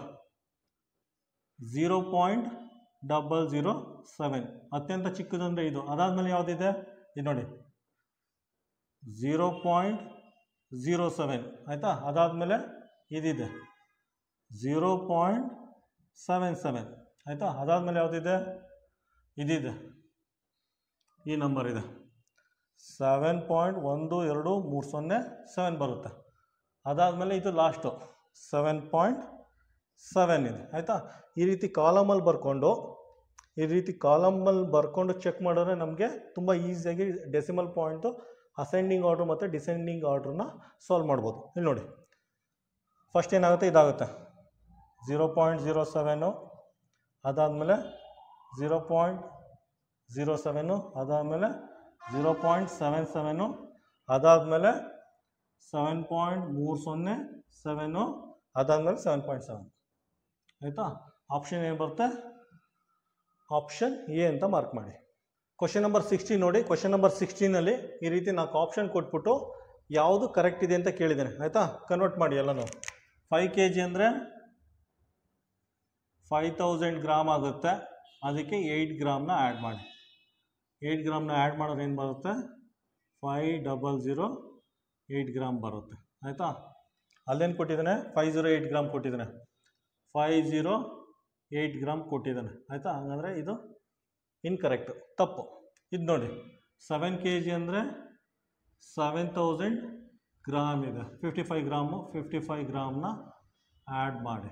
0.007 ಅತ್ಯಂತ ಚಿಕ್ಕದು ಅಂದರೆ ಇದು. ಅದಾದಮೇಲೆ ಯಾವುದಿದೆ ಇದು ನೋಡಿ 0.07 ಆಯಿತಾ. ಅದಾದಮೇಲೆ ಇದಿದೆ 0.77 ಆಯಿತಾ. ಅದಾದಮೇಲೆ ಯಾವುದಿದೆ ಇದಿದೆ, ಈ ನಂಬರ್ ಇದೆ 7.12307 ಬರುತ್ತೆ. ಅದಾದಮೇಲೆ ಇದು ಲಾಸ್ಟು 7.7 ಇದೆ ಆಯಿತಾ. ಈ ರೀತಿ ಕಾಲಮಲ್ಲಿ ಬರ್ಕೊಂಡು ಚೆಕ್ ಮಾಡಿದ್ರೆ ನಮಗೆ ತುಂಬ ಈಸಿಯಾಗಿ ಡೆಸಿಮಲ್ ಪಾಯಿಂಟು ಅಸೆಂಡಿಂಗ್ ಆರ್ಡ್ರ್ ಮತ್ತು ಡಿಸೆಂಡಿಂಗ್ ಆರ್ಡ್ರನ್ನ ಸಾಲ್ವ್ ಮಾಡ್ಬೋದು. ಇಲ್ಲಿ ನೋಡಿ ಫಸ್ಟ್ ಏನಾಗುತ್ತೆ ಇದಾಗುತ್ತೆ 0.07, ಅದಾದಮೇಲೆ 0.07, ಅದಾದಮೇಲೆ 0.77, ಅದಾದಮೇಲೆ 7.307, ಅದಾದಮೇಲೆ 7.7 ಆಯಿತಾ. ಆಪ್ಷನ್ ಏನು ಬರುತ್ತೆ, ಆಪ್ಷನ್ ಎ ಅಂತ ಮಾರ್ಕ್ ಮಾಡಿ. ಕ್ವಶನ್ ನಂಬರ್ 16 ನೋಡಿ. ಕ್ವಶನ್ ನಂಬರ್ 16ನಲ್ಲಿ ಈ ರೀತಿ 4 ಆಪ್ಷನ್ ಕೊಟ್ಬಿಟ್ಟು ಯಾವುದು ಕರೆಕ್ಟ್ ಇದೆ ಅಂತ ಕೇಳಿದ್ದೇನೆ ಆಯಿತಾ. ಕನ್ವರ್ಟ್ ಮಾಡಿ ಎಲ್ಲನೂ. 5 kg ಅಂದರೆ 5000 ಗ್ರಾಮ್ ಆಗುತ್ತೆ, ಅದಕ್ಕೆ 8 ಗ್ರಾಮ್ನ ಆ್ಯಡ್ ಮಾಡಿ. 8 ಗ್ರಾಮ್ನ ಆ್ಯಡ್ ಮಾಡೋದು ಏನು ಬರುತ್ತೆ 5008 ಗ್ರಾಮ್ ಬರುತ್ತೆ ಆಯಿತಾ. ಅಲ್ಲೇನು ಕೊಟ್ಟಿದ್ದಾನೆ 508 ಗ್ರಾಮ್ ಕೊಟ್ಟಿದ್ದಾನೆ, 508 ಗ್ರಾಮ್ ಕೊಟ್ಟಿದ್ದಾನೆ ಆಯಿತಾ. ಹಾಗಾದರೆ ಇದು ಇನ್ಕರೆಕ್ಟ್, ತಪ್ಪು. ಇದು ನೋಡಿ 7 kg ಅಂದರೆ 7000 ಗ್ರಾಮ್ ಇದೆ, 55 ಗ್ರಾಮ್ನ ಆ್ಯಡ್ ಮಾಡಿ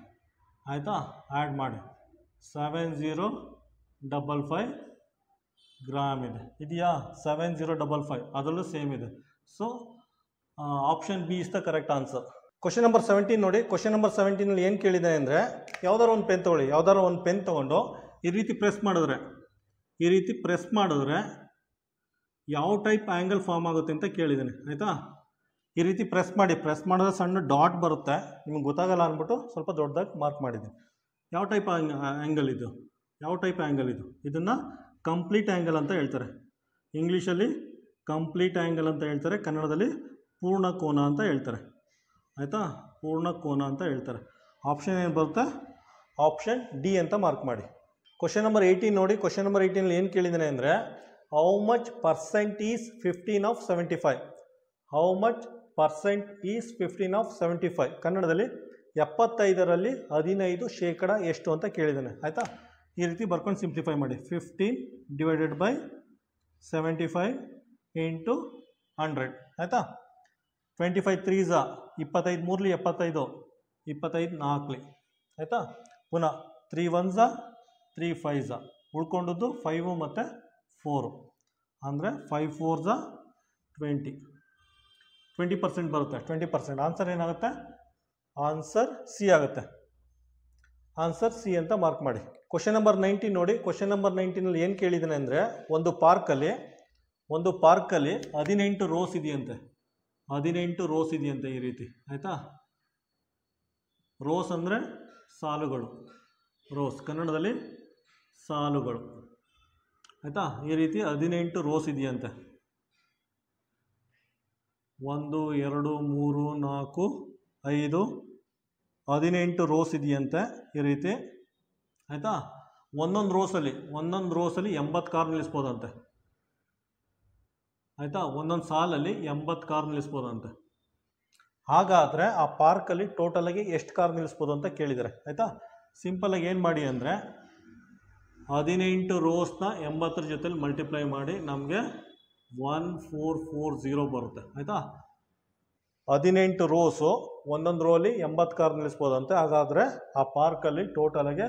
ಆಯಿತಾ. ಆ್ಯಡ್ ಮಾಡಿ 7055 ಗ್ರಾಮ್ ಇದೆ, ಇದೆಯಾ 7055 ಅದರಲ್ಲೂ ಸೇಮ್ ಇದೆ. So option B is the correct answer. Question number 17 ನೋಡಿ. ಕ್ವಶನ್ ನಂಬರ್ 17ನಲ್ಲಿ ಏನು ಕೇಳಿದ್ದಾನೆ ಅಂದರೆ, ಯಾವ್ದಾರು ಒಂದು ಪೆನ್ ತೊಗೊಳ್ಳಿ, ಯಾವ್ದಾರು ಒಂದು ಪೆನ್ ತೊಗೊಂಡು ಈ ರೀತಿ ಪ್ರೆಸ್ ಮಾಡಿದ್ರೆ ಯಾವ ಟೈಪ್ ಆ್ಯಂಗಲ್ ಫಾರ್ಮ್ ಆಗುತ್ತೆ ಅಂತ ಕೇಳಿದ್ದಾನೆ ಆಯಿತಾ. ಈ ರೀತಿ ಪ್ರೆಸ್ ಮಾಡಿದ್ರೆ ಸಣ್ಣ ಡಾಟ್ ಬರುತ್ತೆ, ನಿಮಗೆ ಗೊತ್ತಾಗಲ್ಲ ಅಂದ್ಬಿಟ್ಟು ಸ್ವಲ್ಪ ದೊಡ್ಡದಾಗಿ ಮಾರ್ಕ್ ಮಾಡಿದ್ದೀನಿ. ಯಾವ ಟೈಪ್ ಆ್ಯಂಗಲ್ ಇದು, ಇದನ್ನು ಕಂಪ್ಲೀಟ್ ಆ್ಯಂಗಲ್ ಅಂತ ಹೇಳ್ತಾರೆ. ಇಂಗ್ಲೀಷಲ್ಲಿ ಕಂಪ್ಲೀಟ್ ಆ್ಯಂಗಲ್ ಅಂತ ಹೇಳ್ತಾರೆ, ಕನ್ನಡದಲ್ಲಿ ಪೂರ್ಣ ಕೋನ ಅಂತ ಹೇಳ್ತಾರೆ ಆಯಿತಾ. ಪೂರ್ಣ ಕೋನ ಅಂತ ಹೇಳ್ತಾರೆ. ಆಪ್ಷನ್ ಏನು ಬರುತ್ತೆ, ಆಪ್ಷನ್ ಡಿ ಅಂತ ಮಾರ್ಕ್ ಮಾಡಿ. ಕ್ವಶನ್ ನಂಬರ್ 18 ನೋಡಿ. ಕ್ವಶನ್ ನಂಬರ್ 18ನಲ್ಲಿ ಏನು ಕೇಳಿದ್ದಾನೆ ಅಂದರೆ, how much percent is 15 of 75. How much percent is 15 of 75. ಕನ್ನಡದಲ್ಲಿ 75ರಲ್ಲಿ 15% ಎಷ್ಟು ಅಂತ ಕೇಳಿದ್ದಾನೆ ಆಯಿತಾ. ಈ ರೀತಿ ಬರ್ಕೊಂಡು ಸಿಂಪ್ಲಿಫೈ ಮಾಡಿ. 15 ಡಿವೈಡೆಡ್ ಬೈ 75 ಇಂಟು 100 ಆಯಿತಾ. 25 3 ಝ 25, 3ಲಿ 75, 25 4ಲಿ ಆಯಿತಾ. ಪುನಃ 3 1 ಝ 3 5 ಝ ಉಳ್ಕೊಂಡದ್ದು 5 ಮತ್ತು 4 ಅಂದರೆ 5 4 ಝ 20% ಬರುತ್ತೆ. 20%. ಆನ್ಸರ್ ಏನಾಗುತ್ತೆ, ಆನ್ಸರ್ ಸಿ ಆಗುತ್ತೆ. ಆನ್ಸರ್ ಸಿ ಅಂತ ಮಾರ್ಕ್ ಮಾಡಿ. ಕ್ವಶನ್ ನಂಬರ್ 19 ನೋಡಿ. ಕ್ವಶನ್ ನಂಬರ್ 19ನಲ್ಲಿ ಏನು ಕೇಳಿದ್ದಾನೆ ಅಂದರೆ, ಒಂದು ಪಾರ್ಕಲ್ಲಿ 18 ರೋಸ್ ಇದೆಯಂತೆ, 18 ರೋಸ್ ಇದೆಯಂತೆ ಈ ರೀತಿ ಆಯಿತಾ. ರೋಸ್ ಅಂದರೆ ಸಾಲುಗಳು, ರೋಸ್ ಕನ್ನಡದಲ್ಲಿ ಸಾಲುಗಳು ಆಯಿತಾ. ಈ ರೀತಿ 18 ರೋಸ್ ಇದೆಯಂತೆ, 1 2 3 4 5 18 ರೋಸ್ ಇದೆಯಂತೆ ಈ ರೀತಿ ಆಯಿತಾ. ಒಂದೊಂದು ರೋಸಲ್ಲಿ 80 ಕಾರ್ ನಿಲ್ಲಿಸ್ಬೋದಂತೆ. ಆಯಿತಾ, ಒಂದೊಂದು ಸಾಲಲ್ಲಿ 80 ಕಾರ್ ನಿಲ್ಲಿಸ್ಬೋದಂತೆ. ಹಾಗಾದರೆ ಆ ಪಾರ್ಕಲ್ಲಿ ಟೋಟಲಾಗಿ ಎಷ್ಟು ಕಾರ್ ನಿಲ್ಲಿಸ್ಬೋದು ಅಂತ ಕೇಳಿದ್ದಾರೆ. ಆಯಿತಾ, ಸಿಂಪಲಾಗಿ ಏನು ಮಾಡಿ ಅಂದರೆ 18 ರೋಸ್ನ 80 ಜೊತೆಲಿ ಮಲ್ಟಿಪ್ಲೈ ಮಾಡಿ ನಮಗೆ 1440 ಬರುತ್ತೆ. ಆಯಿತಾ, 18 ರೋಸು ಒಂದೊಂದು ರೋಲಿ 80 ಕಾರ್ ನಿಲ್ಲಿಸ್ಬೋದಂತೆ. ಹಾಗಾದರೆ ಆ ಪಾರ್ಕಲ್ಲಿ ಟೋಟಲಾಗಿ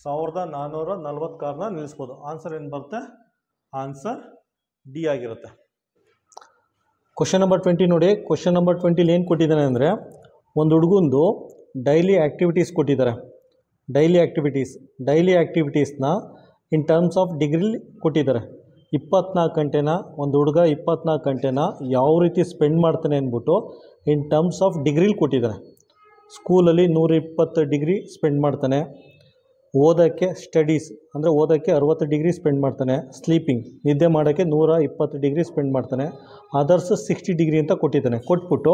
1440 ಕಾರ್ನ ನಿಲ್ಲಿಸ್ಬೋದು. ಆನ್ಸರ್ ಏನು ಬರುತ್ತೆ? ಆನ್ಸರ್ ಡಿ ಆಗಿರುತ್ತೆ. ಕ್ವಶನ್ ನಂಬರ್ 20 ನೋಡಿ. ಕ್ವಶನ್ ನಂಬರ್ 20 ಏನು ಕೊಟ್ಟಿದ್ದಾನೆ ಅಂದರೆ, ಒಂದು ಹುಡುಗಂದು ಡೈಲಿ ಆ್ಯಕ್ಟಿವಿಟೀಸ್ ಕೊಟ್ಟಿದ್ದಾರೆ. ಡೈಲಿ ಆ್ಯಕ್ಟಿವಿಟೀಸ್ನ ಇನ್ ಟರ್ಮ್ಸ್ ಆಫ್ ಡಿಗ್ರಿ ಕೊಟ್ಟಿದ್ದಾರೆ. 24 ಗಂಟೆನ ಒಂದು ಹುಡುಗ 24 ಗಂಟೆನ ಯಾವ ರೀತಿ ಸ್ಪೆಂಡ್ ಮಾಡ್ತಾನೆ ಅಂದ್ಬಿಟ್ಟು ಇನ್ ಟರ್ಮ್ಸ್ ಆಫ್ ಡಿಗ್ರಿಲಿ ಕೊಟ್ಟಿದ್ದಾರೆ. ಸ್ಕೂಲಲ್ಲಿ 120 ಡಿಗ್ರಿ ಸ್ಪೆಂಡ್ ಮಾಡ್ತಾನೆ. ಓದೋಕ್ಕೆ ಸ್ಟಡೀಸ್ ಅಂದರೆ ಓದೋಕ್ಕೆ 60 ಡಿಗ್ರಿ ಸ್ಪೆಂಡ್ ಮಾಡ್ತಾನೆ. ಸ್ಲೀಪಿಂಗ್ ನಿದ್ದೆ ಮಾಡೋಕ್ಕೆ 120 ಡಿಗ್ರಿ ಸ್ಪೆಂಡ್ ಮಾಡ್ತಾನೆ. ಅದರ್ಸ್ 60 ಡಿಗ್ರಿ ಅಂತ ಕೊಟ್ಟಿದ್ದಾನೆ. ಕೊಟ್ಬಿಟ್ಟು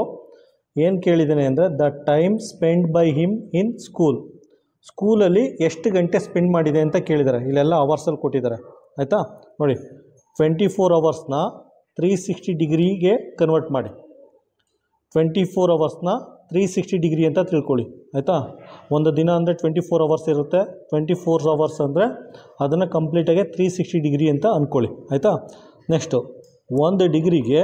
ಏನು ಕೇಳಿದ್ದಾನೆ ಅಂದರೆ, the time spend by him in ಸ್ಕೂಲಲ್ಲಿ ಎಷ್ಟು ಗಂಟೆ ಸ್ಪೆಂಡ್ ಮಾಡಿದೆ ಅಂತ ಕೇಳಿದ್ದಾರೆ. ಇಲ್ಲೆಲ್ಲ ಅವರ್ಸಲ್ಲಿ ಕೊಟ್ಟಿದ್ದಾರೆ. ಆಯಿತಾ, ನೋಡಿ 24 ಅವರ್ಸ್ನ 360 ಡಿಗ್ರಿಗೆ ಕನ್ವರ್ಟ್ ಮಾಡಿ. 24 ಅವರ್ಸ್ನ 360 ಡಿಗ್ರಿ ಅಂತ ತಿಳ್ಕೊಳ್ಳಿ. ಆಯಿತಾ, ಒಂದು ದಿನ ಅಂದರೆ 24 ಅವರ್ಸ್ ಇರುತ್ತೆ. 24 ಅವರ್ಸ್ ಅಂದರೆ ಅದನ್ನು ಕಂಪ್ಲೀಟಾಗಿ 360 ಡಿಗ್ರಿ ಅಂತ ಅಂದ್ಕೊಳ್ಳಿ. ಆಯಿತಾ, ನೆಕ್ಸ್ಟು ಒಂದು ಡಿಗ್ರಿಗೆ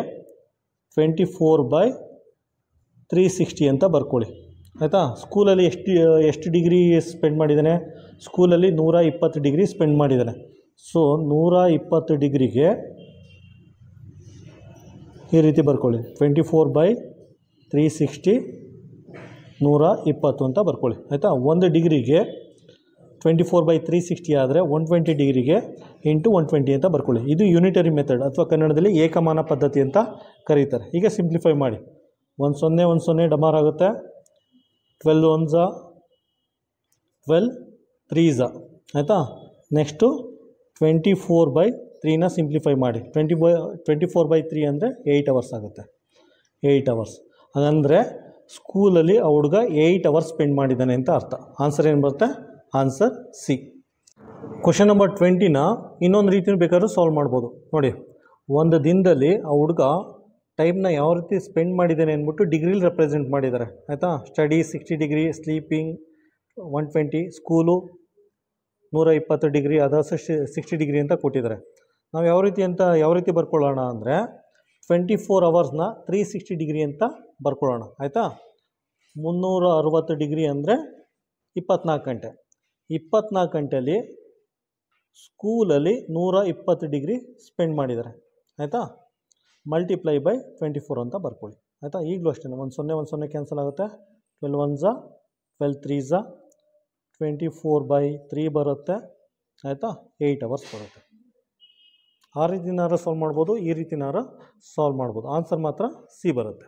24/360 ಅಂತ ಬರ್ಕೊಳ್ಳಿ. ಆಯಿತಾ, ಸ್ಕೂಲಲ್ಲಿ ಎಷ್ಟು ಡಿಗ್ರಿ ಸ್ಪೆಂಡ್ ಮಾಡಿದ್ದಾನೆ? ಸ್ಕೂಲಲ್ಲಿ 120 ಡಿಗ್ರಿ ಸ್ಪೆಂಡ್ ಮಾಡಿದ್ದಾನೆ. ಸೊ 120 ಡಿಗ್ರಿಗೆ ಈ ರೀತಿ ಬರ್ಕೊಳ್ಳಿ. 24/360 120 ಅಂತ ಬರ್ಕೊಳ್ಳಿ. ಆಯಿತಾ, ಒಂದು ಡಿಗ್ರಿಗೆ 24/360 ಆದರೆ 120 ಡಿಗ್ರಿಗೆ ಇಂಟು 120 ಅಂತ ಬರ್ಕೊಳ್ಳಿ. ಇದು ಯೂನಿಟರಿ ಮೆಥಡ್ ಅಥವಾ ಕನ್ನಡದಲ್ಲಿ ಏಕಮಾನ ಪದ್ಧತಿ ಅಂತ ಕರೀತಾರೆ. ಈಗ ಸಿಂಪ್ಲಿಫೈ ಮಾಡಿ. 10 ಡಮಾರ್ ಆಗುತ್ತೆ. 12 1s 12 3s. ಆಯಿತಾ, ನೆಕ್ಸ್ಟು 24/3ನ ಸಿಂಪ್ಲಿಫೈ ಮಾಡಿ. 24/3 ಅಂದರೆ 8 ಅವರ್ಸ್ ಆಗುತ್ತೆ. 8 ಅವರ್ಸ್ ಅಂದರೆ ಸ್ಕೂಲಲ್ಲಿ ಆ ಹುಡುಗ 8 ಅವರ್ಸ್ ಸ್ಪೆಂಡ್ ಮಾಡಿದ್ದಾನೆ ಅಂತ ಅರ್ಥ. ಆನ್ಸರ್ ಏನು ಬರುತ್ತೆ? Answer C. ಕ್ವಶನ್ ನಂಬರ್ 20ನ ಇನ್ನೊಂದು ರೀತಿಯೂ ಬೇಕಾದ್ರೂ ಸಾಲ್ವ್ ಮಾಡ್ಬೋದು. ನೋಡಿ, ಒಂದು ದಿನದಲ್ಲಿ ಆ ಹುಡುಗ ಟೈಮ್ನ ಯಾವ ರೀತಿ ಸ್ಪೆಂಡ್ ಮಾಡಿದ್ದಾನೆ ಅಂದ್ಬಿಟ್ಟು ಡಿಗ್ರಿಲಿ ರೆಪ್ರೆಸೆಂಟ್ ಮಾಡಿದ್ದಾರೆ. ಆಯಿತಾ, study 60 degree, sleeping 120, school 120 degree, others 60 degree ಅಂತ ಕೊಟ್ಟಿದ್ದಾರೆ. ನಾವು ಯಾವ ರೀತಿ ಬರ್ಕೊಳ್ಳೋಣ ಅಂದರೆ 24 ಅವರ್ಸ್ನ 360 ಡಿಗ್ರಿ ಅಂತ ಬರ್ಕೊಳ್ಳೋಣ. ಆಯಿತಾ, 360 ಡಿಗ್ರಿ ಅಂದರೆ 24 ಗಂಟೆ. 24 ಗಂಟೆಯಲ್ಲಿ ಸ್ಕೂಲಲ್ಲಿ 120 ಡಿಗ್ರಿ ಸ್ಪೆಂಡ್ ಮಾಡಿದ್ದಾರೆ. ಆಯಿತಾ, ಮಲ್ಟಿಪ್ಲೈ ಬೈ 24 ಅಂತ ಬರ್ಕೊಳ್ಳಿ. ಆಯಿತಾ, ಈಗಲೂ ಅಷ್ಟೇ 10 ಕ್ಯಾನ್ಸಲ್ ಆಗುತ್ತೆ. 12 1s 12 3s 24/3 ಬರುತ್ತೆ. ಆಯಿತಾ, 8 ಅವರ್ಸ್ ಬರುತ್ತೆ. ಆ ರೀತಿನಾರು ಸಾಲ್ವ್ ಮಾಡ್ಬೋದು, ಈ ರೀತಿನಾರು ಸಾಲ್ವ್ ಮಾಡ್ಬೋದು. ಆನ್ಸರ್ ಮಾತ್ರ ಸಿ ಬರುತ್ತೆ.